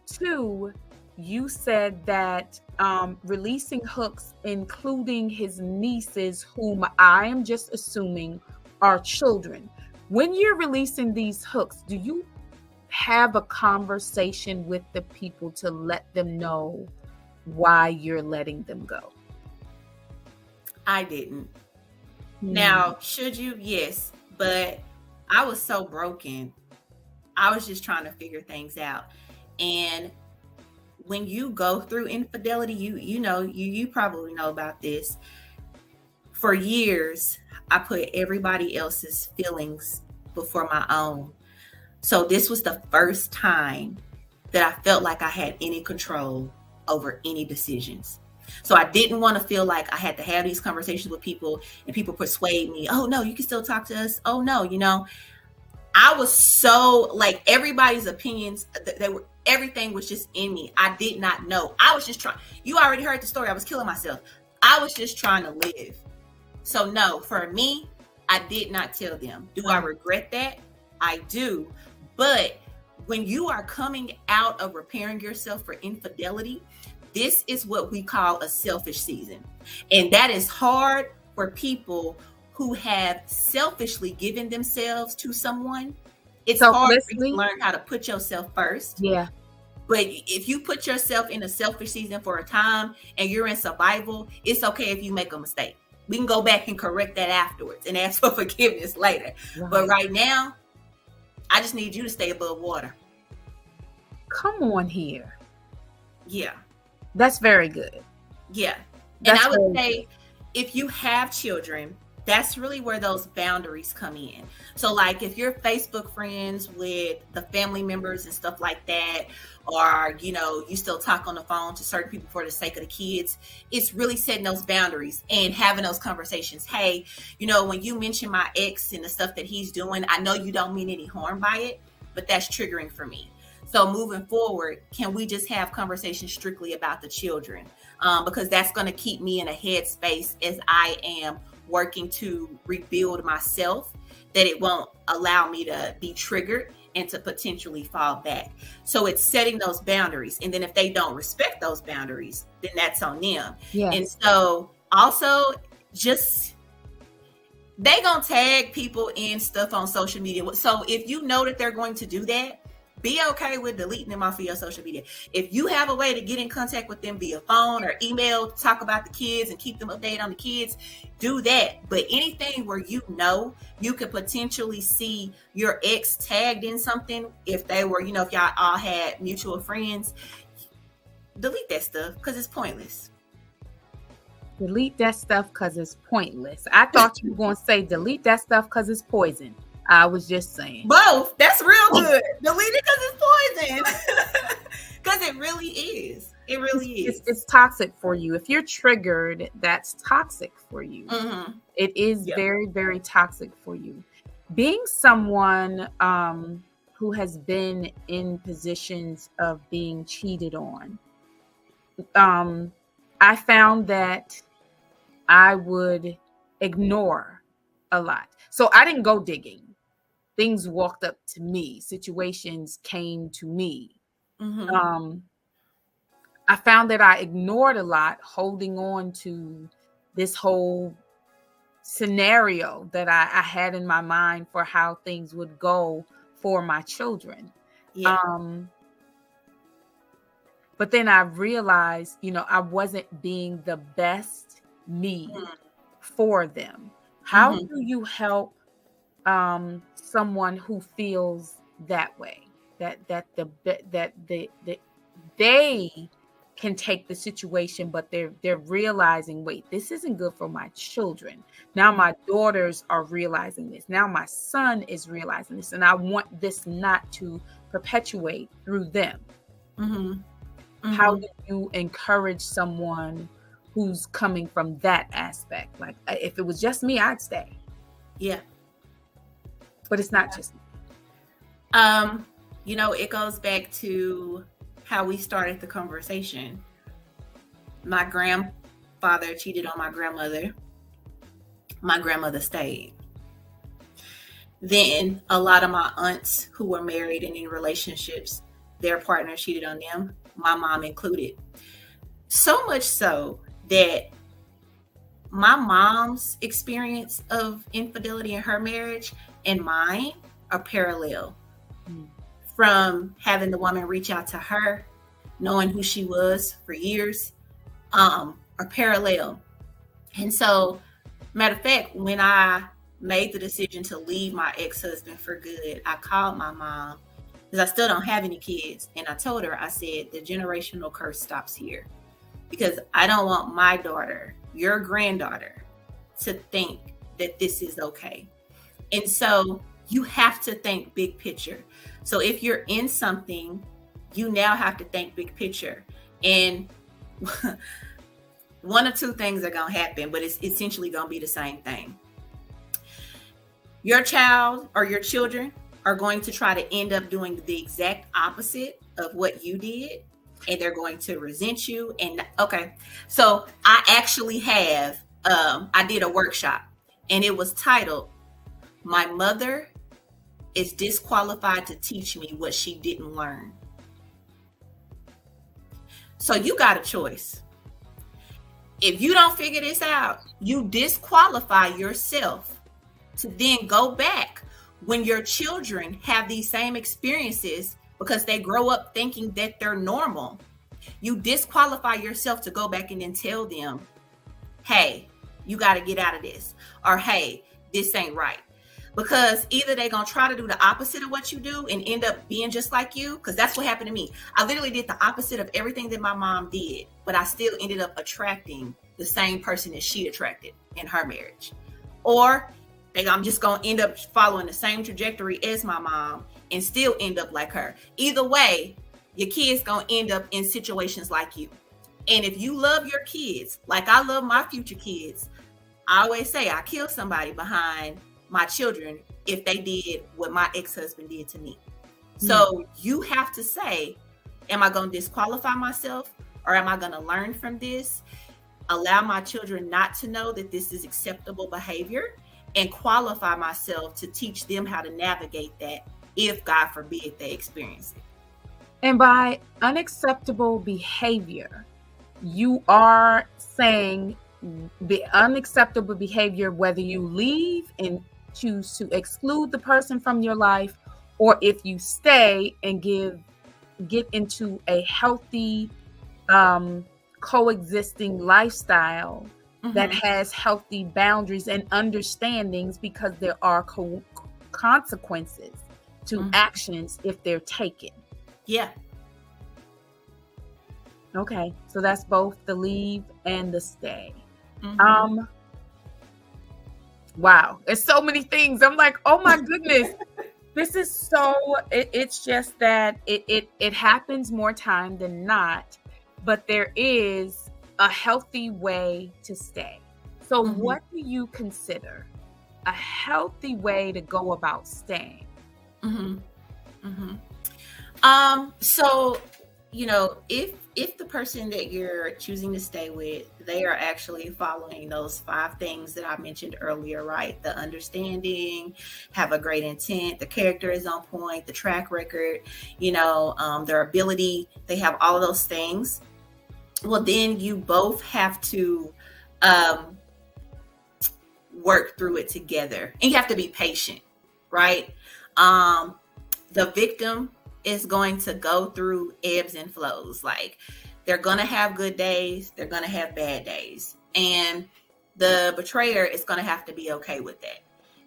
Two, you said that releasing hooks, including his nieces, whom I am just assuming are children. When you're releasing these hooks, do you have a conversation with the people to let them know why you're letting them go? I didn't. Now, should you? Yes. But I was so broken. I was just trying to figure things out. And when you go through infidelity, you probably know about this. For years, I put everybody else's feelings before my own. So this was the first time that I felt like I had any control over any decisions. So I didn't want to feel like I had to have these conversations with people and people persuade me, oh no, you can still talk to us. Oh no, I was so like everybody's opinions, everything was just in me. I did not know. I was just trying. You already heard the story. I was killing myself. I was just trying to live. So no, for me, I did not tell them. Do I regret that? I do. But when you are coming out of repairing yourself for infidelity, this is what we call a selfish season. And that is hard for people who have selfishly given themselves to someone. It's hard for you to learn how to put yourself first. Yeah. But if you put yourself in a selfish season for a time and you're in survival, it's okay if you make a mistake. We can go back and correct that afterwards and ask for forgiveness later. Right. But right now, I just need you to stay above water. Come on here. Yeah. That's very good. Yeah. And I would say if you have children, that's really where those boundaries come in. So like if you're Facebook friends with the family members and stuff like that, or, you still talk on the phone to certain people for the sake of the kids, it's really setting those boundaries and having those conversations. Hey, when you mention my ex and the stuff that he's doing, I know you don't mean any harm by it, but that's triggering for me. So moving forward, can we just have conversations strictly about the children? Because that's going to keep me in a headspace as I am working to rebuild myself, that it won't allow me to be triggered and to potentially fall back. So it's setting those boundaries. And then if they don't respect those boundaries, then that's on them. Yes. And so also just, they gonna tag people in stuff on social media. So if you know that they're going to do that, be okay with deleting them off of your social media. If you have a way to get in contact with them via phone or email, talk about the kids and keep them updated on the kids, do that. But anything where you know you could potentially see your ex tagged in something, if they were, if y'all all had mutual friends, delete that stuff because it's pointless. Delete that stuff because it's pointless. I thought you were going to say delete that stuff because it's poison. I was just saying. Both. That's real good. Delete it because it's poison. Because it really is. It really is. It's toxic for you. If you're triggered, that's toxic for you. Mm-hmm. It is very, very toxic for you. Being someone who has been in positions of being cheated on, I found that I would ignore a lot. So I didn't go digging. Things walked up to me. Situations came to me. Mm-hmm. I found that I ignored a lot, holding on to this whole scenario that I had in my mind for how things would go for my children. Yeah. But then I realized, I wasn't being the best me for them. How do you help someone who feels that way? That they can take the situation, but they're realizing, wait, this isn't good for my children. Now my daughters are realizing this. Now my son is realizing this, and I want this not to perpetuate through them. Mm-hmm. Mm-hmm. How do you encourage someone who's coming from that aspect? Like, if it was just me, I'd stay. Yeah. But it's not just me. It goes back to how we started the conversation. My grandfather cheated on my grandmother. My grandmother stayed. Then a lot of my aunts who were married and in relationships, their partner cheated on them, my mom included. So much so that my mom's experience of infidelity in her marriage and mine are parallel. From having the woman reach out to her, knowing who she was for years, are parallel. And so, matter of fact, when I made the decision to leave my ex-husband for good, I called my mom because I still don't have any kids. And I told her, I said, the generational curse stops here, because I don't want my daughter, your granddaughter, to think that this is okay. And so you have to think big picture. So if you're in something, you now have to think big picture. And one or two things are going to happen, but it's essentially going to be the same thing. Your child or your children are going to try to end up doing the exact opposite of what you did. And they're going to resent you. And okay, so I actually have, I did a workshop, and it was titled, "My Mother is Disqualified to Teach Me What She Didn't Learn." So you got a choice. If you don't figure this out, you disqualify yourself to then go back when your children have these same experiences, because they grow up thinking that they're normal. You disqualify yourself to go back and then tell them, hey, you got to get out of this, or hey, this ain't right. Because either they're going to try to do the opposite of what you do and end up being just like you, because that's what happened to me. I literally did the opposite of everything that my mom did, but I still ended up attracting the same person that she attracted in her marriage. Or I'm just going to end up following the same trajectory as my mom and still end up like her. Either way, your kids going to end up in situations like you. And if you love your kids, like I love my future kids, I always say I kill somebody behind my children if they did what my ex-husband did to me. So you have to say, am I going to disqualify myself, or am I going to learn from this, allow my children not to know that this is acceptable behavior, and qualify myself to teach them how to navigate that if, God forbid, they experience it. And by unacceptable behavior, you are saying the unacceptable behavior, whether you leave and choose to exclude the person from your life, or if you stay and get into a healthy coexisting lifestyle that has healthy boundaries and understandings, because there are consequences to actions if they're taken. Yeah. Okay, so that's both the leave and the stay. Wow, there's so many things. I'm like, oh my goodness. This is so, it's just that it happens more time than not, but there is a healthy way to stay. So what do you consider a healthy way to go about staying? So, if the person that you're choosing to stay with, they are actually following those 5 things that I mentioned earlier, right? The understanding, have a great intent, the character is on point, the track record, their ability, they have all of those things. Well, then you both have to work through it together, and you have to be patient, right? The victim is going to go through ebbs and flows. Like, they're going to have good days, they're going to have bad days. And the betrayer is going to have to be okay with that.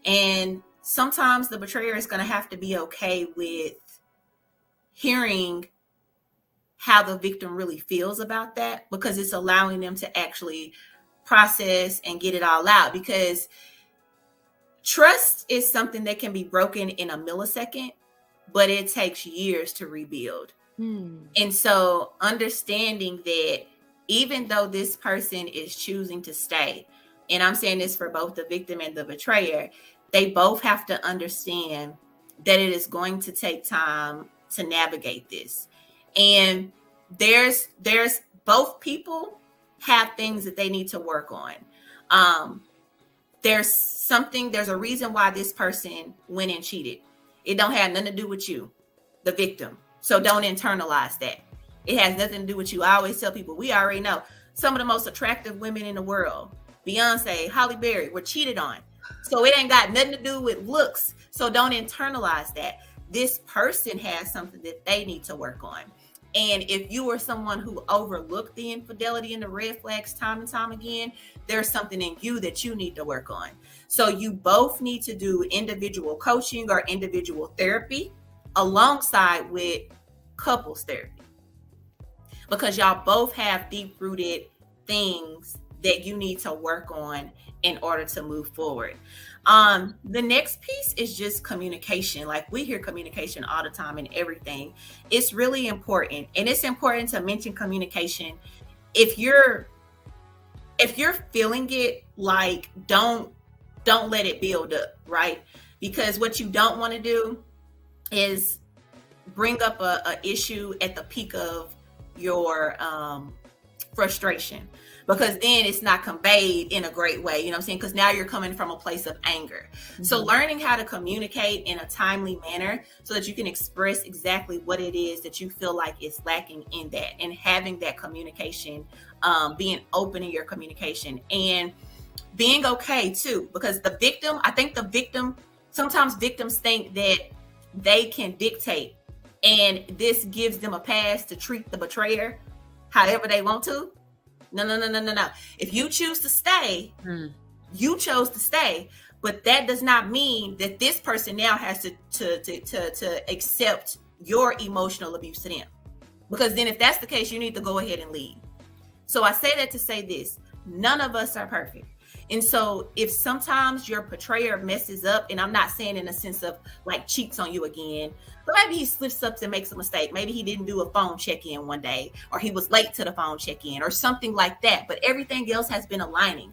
And sometimes the betrayer is going to have to be okay with hearing how the victim really feels about that, because it's allowing them to actually process and get it all out. Because trust is something that can be broken in a millisecond, but it takes years to rebuild. And so understanding that even though this person is choosing to stay, and I'm saying this for both the victim and the betrayer, they both have to understand that it is going to take time to navigate this. And there's both people have things that they need to work on. There's a reason why this person went and cheated. It don't have nothing to do with you, the victim. So don't internalize that. It has nothing to do with you. I always tell people, we already know some of the most attractive women in the world, Beyonce, Halle Berry, were cheated on. So it ain't got nothing to do with looks. So don't internalize that. This person has something that they need to work on. And if you are someone who overlooked the infidelity and the red flags time and time again, there's something in you that you need to work on. So you both need to do individual coaching or individual therapy alongside with couples therapy, because y'all both have deep-rooted things that you need to work on in order to move forward. The next piece is just communication. Like, we hear communication all the time in everything. It's really important. And it's important to mention communication. If you're feeling it, like, don't let it build up, right? Because what you don't want to do is bring up a issue at the peak of your frustration, because then it's not conveyed in a great way, you know what I'm saying? Because now you're coming from a place of anger. So learning how to communicate in a timely manner so that you can express exactly what it is that you feel like is lacking in that, and having that communication, being open in your communication, and being okay too, because sometimes victims think that they can dictate, and this gives them a pass to treat the betrayer however they want to. No. If you choose to stay, you chose to stay, but that does not mean that this person now has to accept your emotional abuse to them. Because then if that's the case, you need to go ahead and leave. So I say that to say this: none of us are perfect. And so if sometimes your betrayer messes up, and I'm not saying in a sense of like cheats on you again, but maybe he slips up and makes a mistake. Maybe he didn't do a phone check-in one day, or he was late to the phone check-in or something like that. But everything else has been aligning.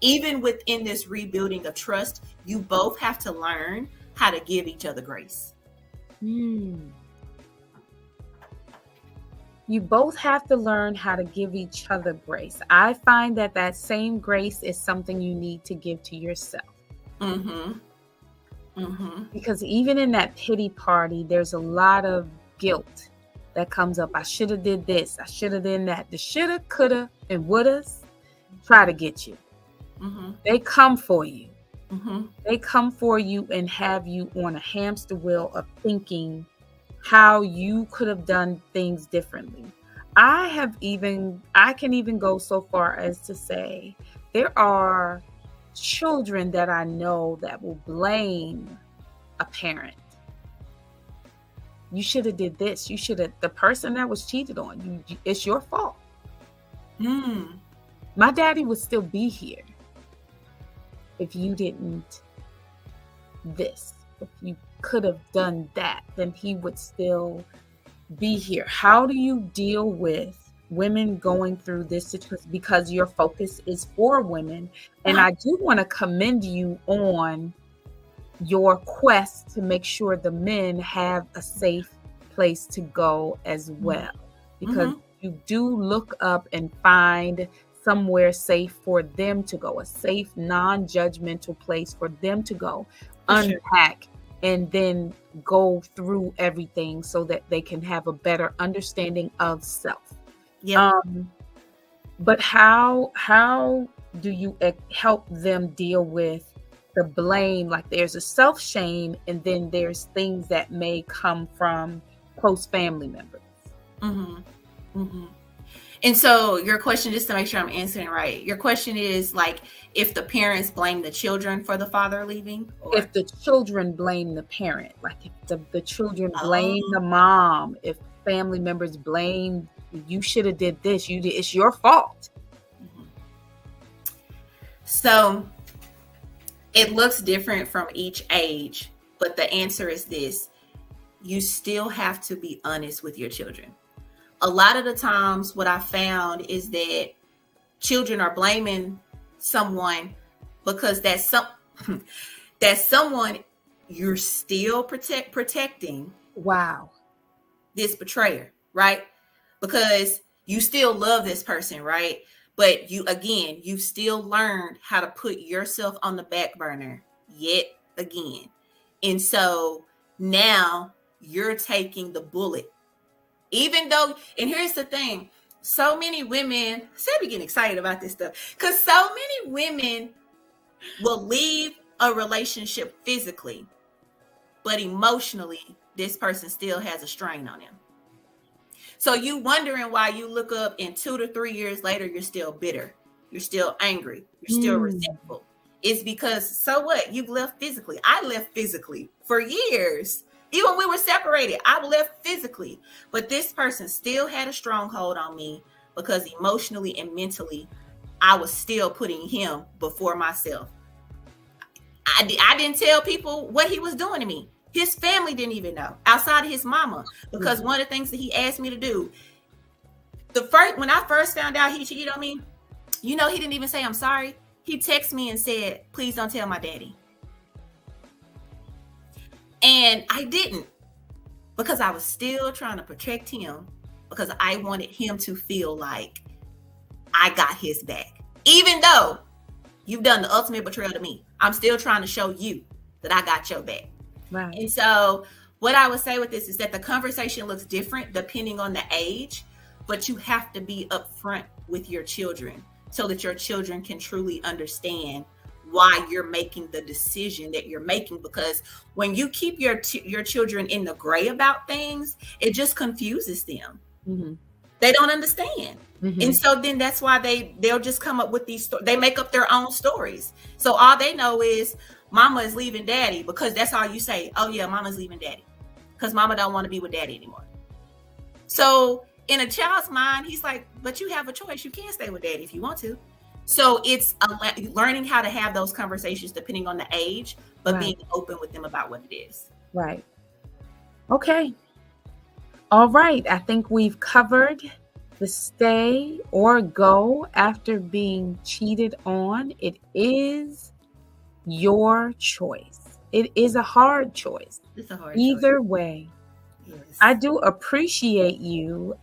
Even within this rebuilding of trust, you both have to learn how to give each other grace. You both have to learn how to give each other grace. I find that same grace is something you need to give to yourself. Because even in that pity party, there's a lot of guilt that comes up. I should have did this. I should have done that. The shoulda, coulda, and wouldas try to get you. They come for you. They come for you and have you on a hamster wheel of thinking how you could have done things differently. I can even go so far as to say there are children that I know that will blame a parent. You should have did this. The person that was cheated on you, it's your fault. My daddy would still be here if you didn't this. If you could have done that, then he would still be here. How do you deal with women going through this situation? Because your focus is for women. And I do want to commend you on your quest to make sure the men have a safe place to go as well. Because you do look up and find somewhere safe for them to go, a safe, non-judgmental place for them to go, unpack, and then go through everything so that they can have a better understanding of self. But how do you help them deal with the blame? Like there's a self-shame, and then there's things that may come from close family members. And so your question, just to make sure I'm answering right, your question is like if the parents blame the children for the father leaving? Or? If the children blame the parent, like if the children blame the mom, if family members blame, you should have did this, it's your fault. So it looks different from each age, but the answer is this: you still have to be honest with your children. A lot of the times what I found is that children are blaming someone because that's someone you're still protecting. Wow. This betrayer, right? Because you still love this person, right? But you've still learned how to put yourself on the back burner yet again. And so now you're taking the bullet. Even though, and here's the thing, so many women, say we getting excited about this stuff, because so many women will leave a relationship physically, but emotionally, this person still has a strain on them. So you wondering why you look up and 2 to 3 years later, you're still bitter. You're still angry. You're still resentful. It's because, so what? You've left physically. I left physically for years. Even when we were separated, I left physically. But this person still had a stronghold on me because emotionally and mentally, I was still putting him before myself. I didn't tell people what he was doing to me. His family didn't even know, outside of his mama, because one of the things that he asked me to do, when I first found out he cheated on me, he didn't even say I'm sorry. He texted me and said, please don't tell my daddy. And I didn't, because I was still trying to protect him, because I wanted him to feel like I got his back. Even though you've done the ultimate betrayal to me, I'm still trying to show you that I got your back. Right. And so what I would say with this is that the conversation looks different depending on the age, but you have to be upfront with your children so that your children can truly understand why you're making the decision that you're making. Because when you keep your children in the gray about things, it just confuses them. They don't understand. And so then that's why they'll just come up with they make up their own stories. So all they know is mama is leaving daddy, because that's all you say. Oh yeah, mama's leaving daddy because mama don't want to be with daddy anymore. So in a child's mind, he's like, but you have a choice. You can stay with daddy if you want to. So it's learning how to have those conversations depending on the age, but being open with them about what it is. Right. Okay. All right. I think we've covered the stay or go after being cheated on. It is your choice. It is a hard choice. It's a hard Either choice. way, Yes. I do appreciate you.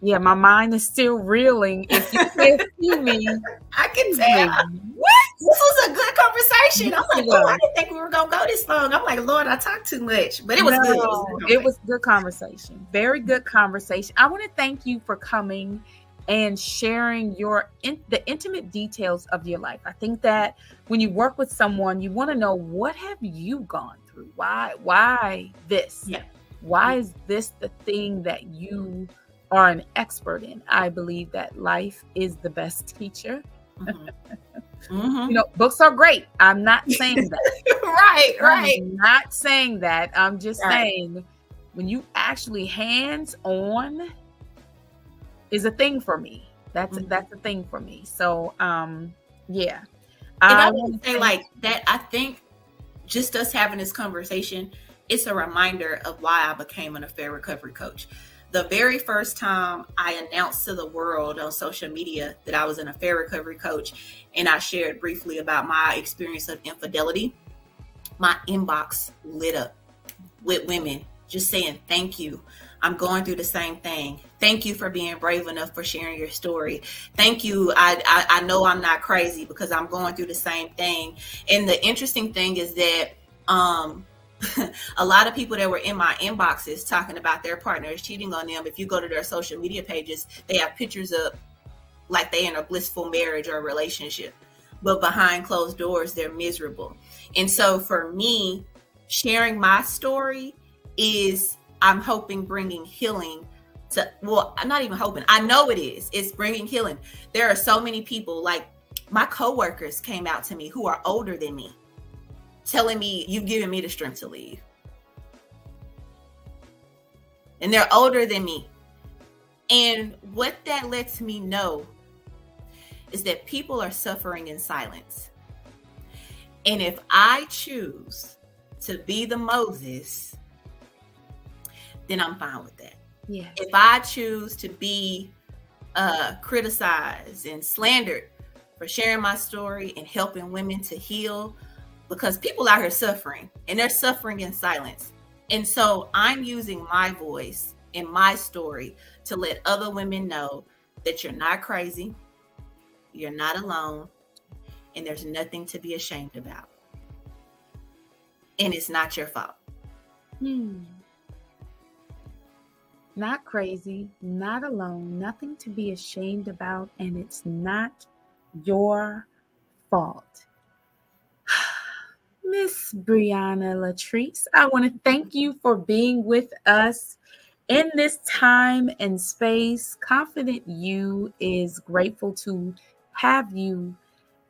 Yeah, my mind is still reeling. If you can't see me, I can tell. what? This was a good conversation. I'm Yes, like, it oh, I was. didn't think we were gonna go this long. I'm like, Lord, I talked too much, but it was good. It was No, good. it was good conversation. Very good conversation. I want to thank you for coming and sharing the intimate details of your life. I think that when you work with someone, you want to know, what have you gone through? Why this? Yeah. Why is this the thing that you are an expert in? I believe that life is the best teacher. Mm-hmm. You know, books are great. I'm not saying that. Right. I'm not saying that. I'm just saying, when you actually hands-on is a thing for me. That's a thing for me. So, yeah. And I would say like that, I think just us having this conversation, it's a reminder of why I became an affair recovery coach. The very first time I announced to the world on social media that I was an affair recovery coach, and I shared briefly about my experience of infidelity, my inbox lit up with women just saying, thank you. I'm going through the same thing. Thank you for being brave enough for sharing your story. Thank you. I know I'm not crazy because I'm going through the same thing. And the interesting thing is that a lot of people that were in my inboxes talking about their partners cheating on them, if you go to their social media pages, they have pictures up like they in a blissful marriage or relationship, but behind closed doors, they're miserable. And so for me, sharing my story is, I'm hoping, bringing healing to, well, I'm not even hoping, I know it is. It's bringing healing. There are so many people, like my coworkers came out to me who are older than me, telling me, you've given me the strength to leave. And they're older than me. And what that lets me know is that people are suffering in silence. And if I choose to be the Moses, then I'm fine with that. Yeah. If I choose to be criticized and slandered for sharing my story and helping women to heal, because people out here suffering, and they're suffering in silence. And so I'm using my voice and my story to let other women know that you're not crazy, you're not alone, and there's nothing to be ashamed about. And it's not your fault. Not crazy, not alone, nothing to be ashamed about, and it's not your fault. Miss Briaina Latrice, I want to thank you for being with us in this time and space. Confident You is grateful to have you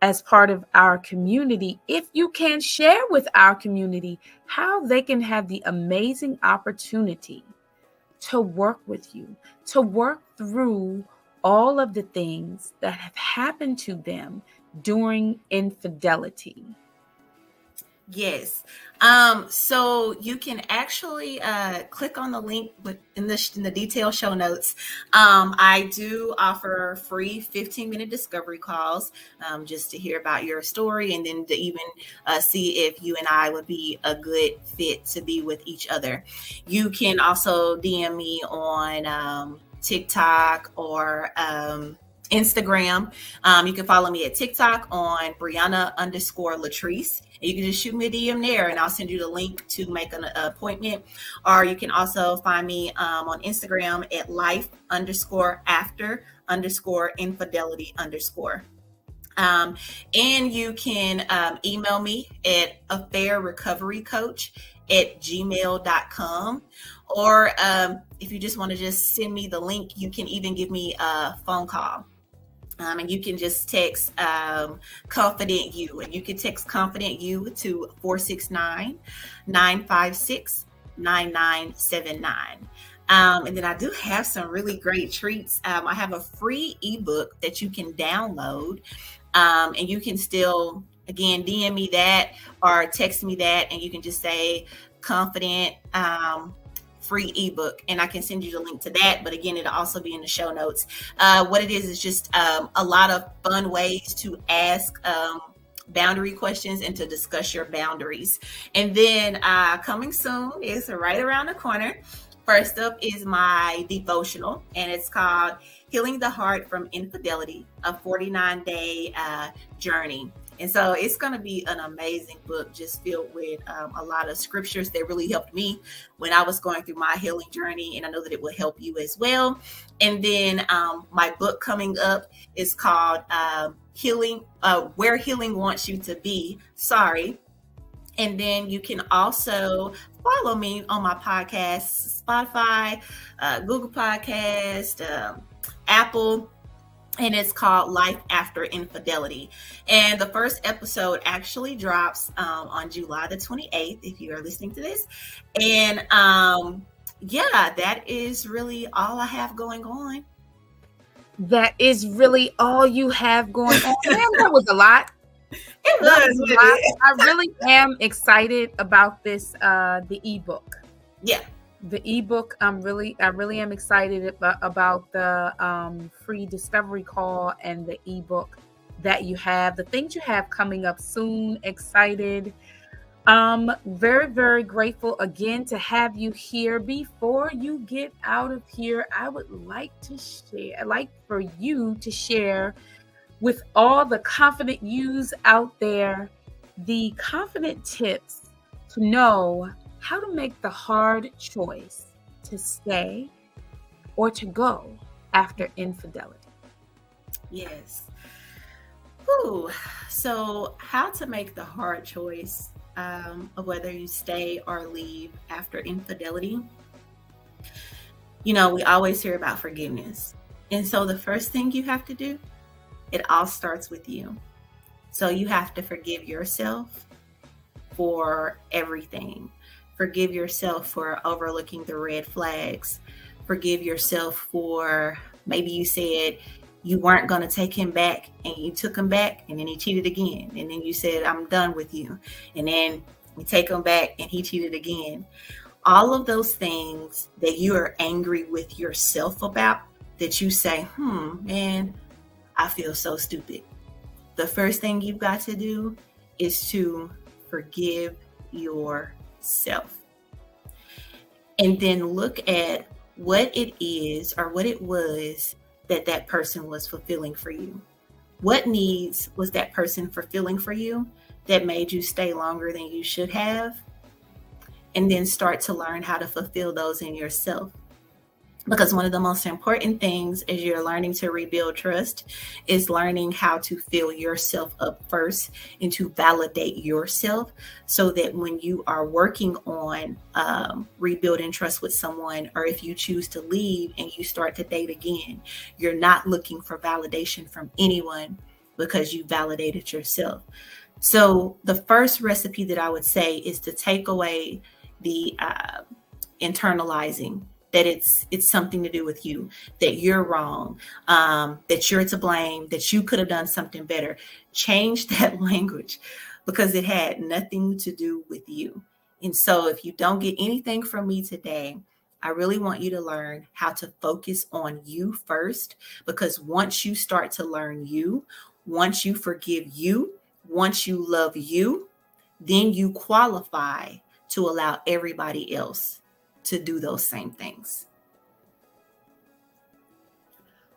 as part of our community. If you can share with our community how they can have the amazing opportunity to work with you, to work through all of the things that have happened to them during infidelity. Yes. So you can actually click on the link in the detailed show notes. I do offer free 15-minute discovery calls just to hear about your story, and then to even see if you and I would be a good fit to be with each other. You can also DM me on TikTok or Instagram. You can follow me at TikTok on Briaina_Latrice. You can just shoot me a DM there, and I'll send you the link to make an appointment. Or you can also find me on Instagram at life_after_infidelity_. And you can email me at affairrecoverycoach@gmail.com. Or if you just want to just send me the link, you can even give me a phone call. And you can just text Confident You. And you can text Confident You to 469-956-9979. And then I do have some really great treats. I have a free ebook that you can download. And you can still, again, DM me that or text me that. And you can just say Confident free ebook, and I can send you the link to that. But again, it'll also be in the show notes. What it is just a lot of fun ways to ask boundary questions and to discuss your boundaries. And then coming soon is right around the corner. First up is my devotional, and it's called Healing the Heart from Infidelity, a 49-day journey. And so it's going to be an amazing book, just filled with a lot of scriptures that really helped me when I was going through my healing journey. And I know that it will help you as well. And then my book coming up is called Healing, Where Healing Wants You to Be. Sorry. And then you can also follow me on my podcast, Spotify, Google Podcast, Apple. And it's called Life After Infidelity. And the first episode actually drops on July the 28th, if you are listening to this. And yeah, that is really all I have going on. That is really all you have going on. Damn, that was a lot. It was. I really am excited about this, the ebook. Yeah. The ebook, I really am excited about the free discovery call and the ebook that you have, the things you have coming up soon. Excited. Very, very grateful again to have you here. Before you get out of here, I would like for you to share with all the confident yous out there, the confident tips to know how to make the hard choice to stay or to go after infidelity. Yes. Ooh. So how to make the hard choice of whether you stay or leave after infidelity. You know, we always hear about forgiveness. And so the first thing you have to do, it all starts with you. So you have to forgive yourself for everything. Forgive yourself for overlooking the red flags. Forgive yourself for maybe you said you weren't going to take him back and you took him back and then he cheated again. And then you said, I'm done with you. And then you take him back and he cheated again. All of those things that you are angry with yourself about, that you say, man, I feel so stupid. The first thing you've got to do is to forgive yourself. And then look at what it is or what it was that person was fulfilling for you. What needs was that person fulfilling for you that made you stay longer than you should have? And then start to learn how to fulfill those in yourself. Because one of the most important things as you're learning to rebuild trust is learning how to fill yourself up first and to validate yourself so that when you are working on rebuilding trust with someone, or if you choose to leave and you start to date again, you're not looking for validation from anyone because you validated yourself. So the first recipe that I would say is to take away the internalizing that it's something to do with you, that you're wrong, that you're to blame, that you could have done something better. Change that language because it had nothing to do with you. And so if you don't get anything from me today, I really want you to learn how to focus on you first, because once you start to learn you, once you forgive you, once you love you, then you qualify to allow everybody else to do those same things.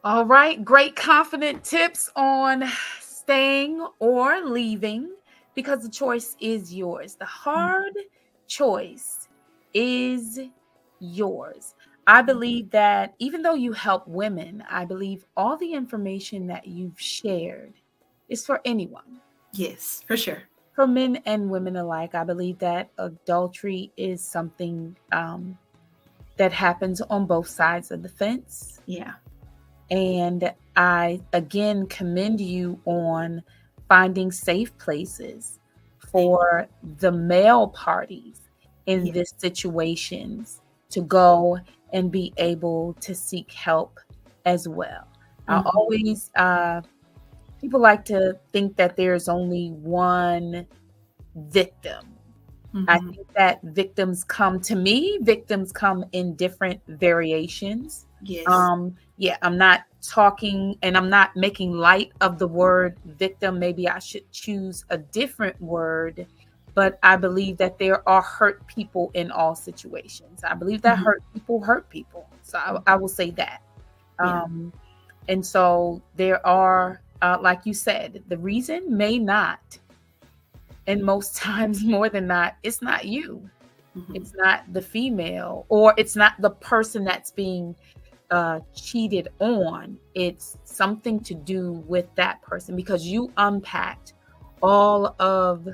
All right. Great confident tips on staying or leaving, because the choice is yours. The hard choice is yours. I believe that even though you help women, I believe all the information that you've shared is for anyone. Yes, for sure. For men and women alike. I believe that adultery is something that happens on both sides of the fence. Yeah. And I, again, commend you on finding safe places for the male parties in this situations to go and be able to seek help as well. I always, people like to think that there's only one victim. I think that victims come in different variations. Yes. yeah, I'm not talking and I'm not making light of the word victim. Maybe I should choose a different word, but I believe that there are hurt people in all situations. I believe that hurt people. So I will say that. Yeah. And so there are, like you said, the reason may not, and most times more than not, it's not you. It's not the female, or it's not the person that's being cheated on. It's something to do with that person, because you unpacked all of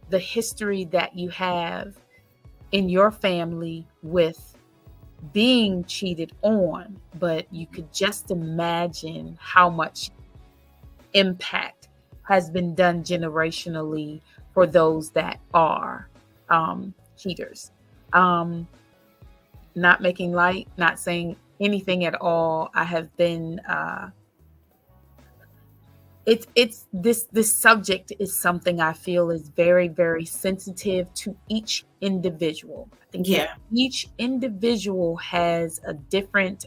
the history that you have in your family with being cheated on. But you could just imagine how much impact has been done generationally for those that are cheaters. Not making light, not saying anything at all. I have been it's this subject is something I feel is very, very sensitive to each individual. I think that each individual has a different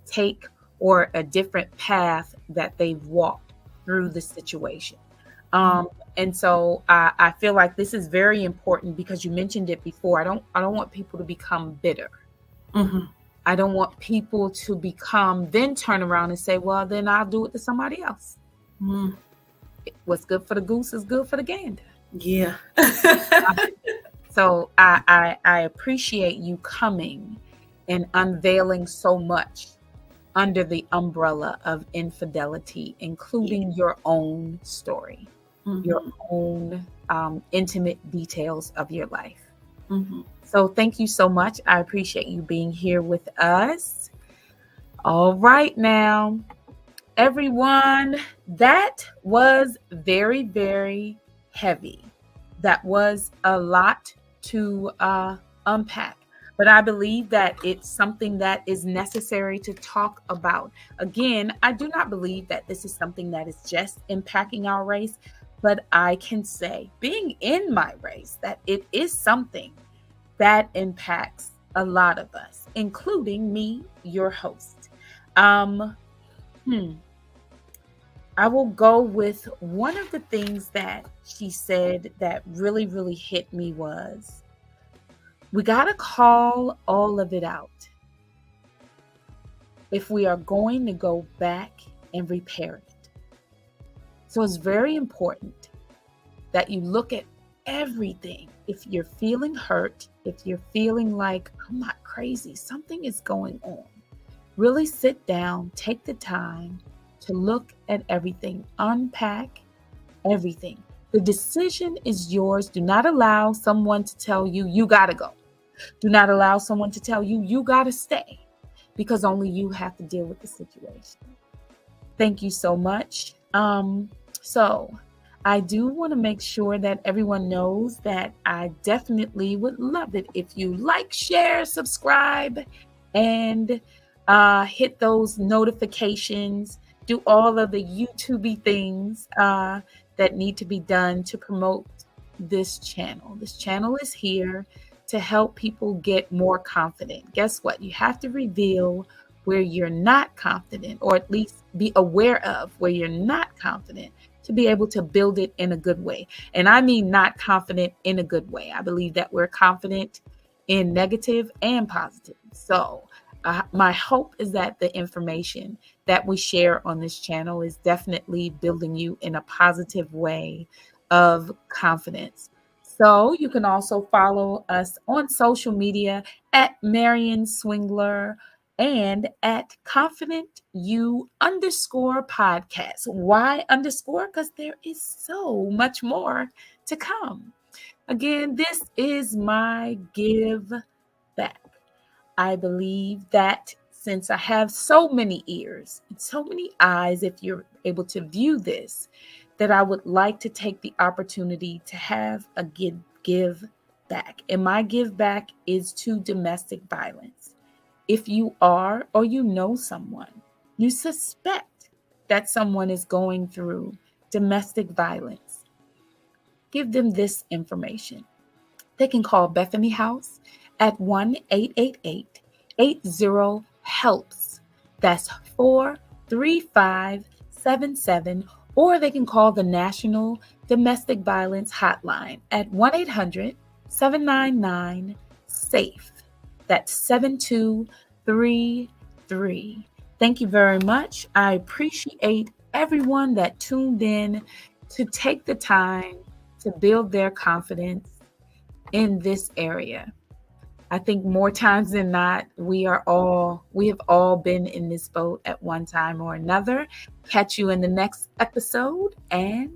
take or a different path that they've walked through the situation. And so I feel like this is very important, because you mentioned it before. I don't want people to become bitter. I don't want people to then turn around and say, well, then I'll do it to somebody else. What's good for the goose is good for the gander. Yeah. So I appreciate you coming and unveiling so much under the umbrella of infidelity, including your own story, your own intimate details of your life. So thank you so much. I appreciate you being here with us. All right, now, everyone, that was very, very heavy. That was a lot to unpack. But I believe that it's something that is necessary to talk about. Again, I do not believe that this is something that is just impacting our race, but I can say, being in my race, that it is something that impacts a lot of us, including me, your host. I will go with one of the things that she said that really, really hit me was, we got to call all of it out if we are going to go back and repair it. So it's very important that you look at everything. If you're feeling hurt, if you're feeling like, I'm not crazy, something is going on, really sit down, take the time to look at everything, unpack everything. The decision is yours. Do not allow someone to tell you, you got to go. Do not allow someone to tell you, you got to stay, because only you have to deal with the situation. Thank you so much. So I do want to make sure that everyone knows that I definitely would love it if you like, share, subscribe, and hit those notifications. Do all of the YouTube things that need to be done to promote this channel. This channel is here to help people get more confident. Guess what? You have to reveal where you're not confident, or at least be aware of where you're not confident, to be able to build it in a good way. And I mean not confident in a good way. I believe that we're confident in negative and positive. So my hope is that the information that we share on this channel is definitely building you in a positive way of confidence. So you can also follow us on social media at Marian Swingler and at Confident You _podcast. Why underscore? Because there is so much more to come. Again, this is my give back. I believe that since I have so many ears and so many eyes, if you're able to view this, that I would like to take the opportunity to have a give back. And my give back is to domestic violence. If you are, or you know someone, you suspect that someone is going through domestic violence, give them this information. They can call Bethany House at 1-888-80-HELPS. That's 43577, or they can call the National Domestic Violence Hotline at 1-800-799-SAFE. That's 7233. Thank you very much. I appreciate everyone that tuned in to take the time to build their confidence in this area. I think more times than not, we have all been in this boat at one time or another. Catch you in the next episode, and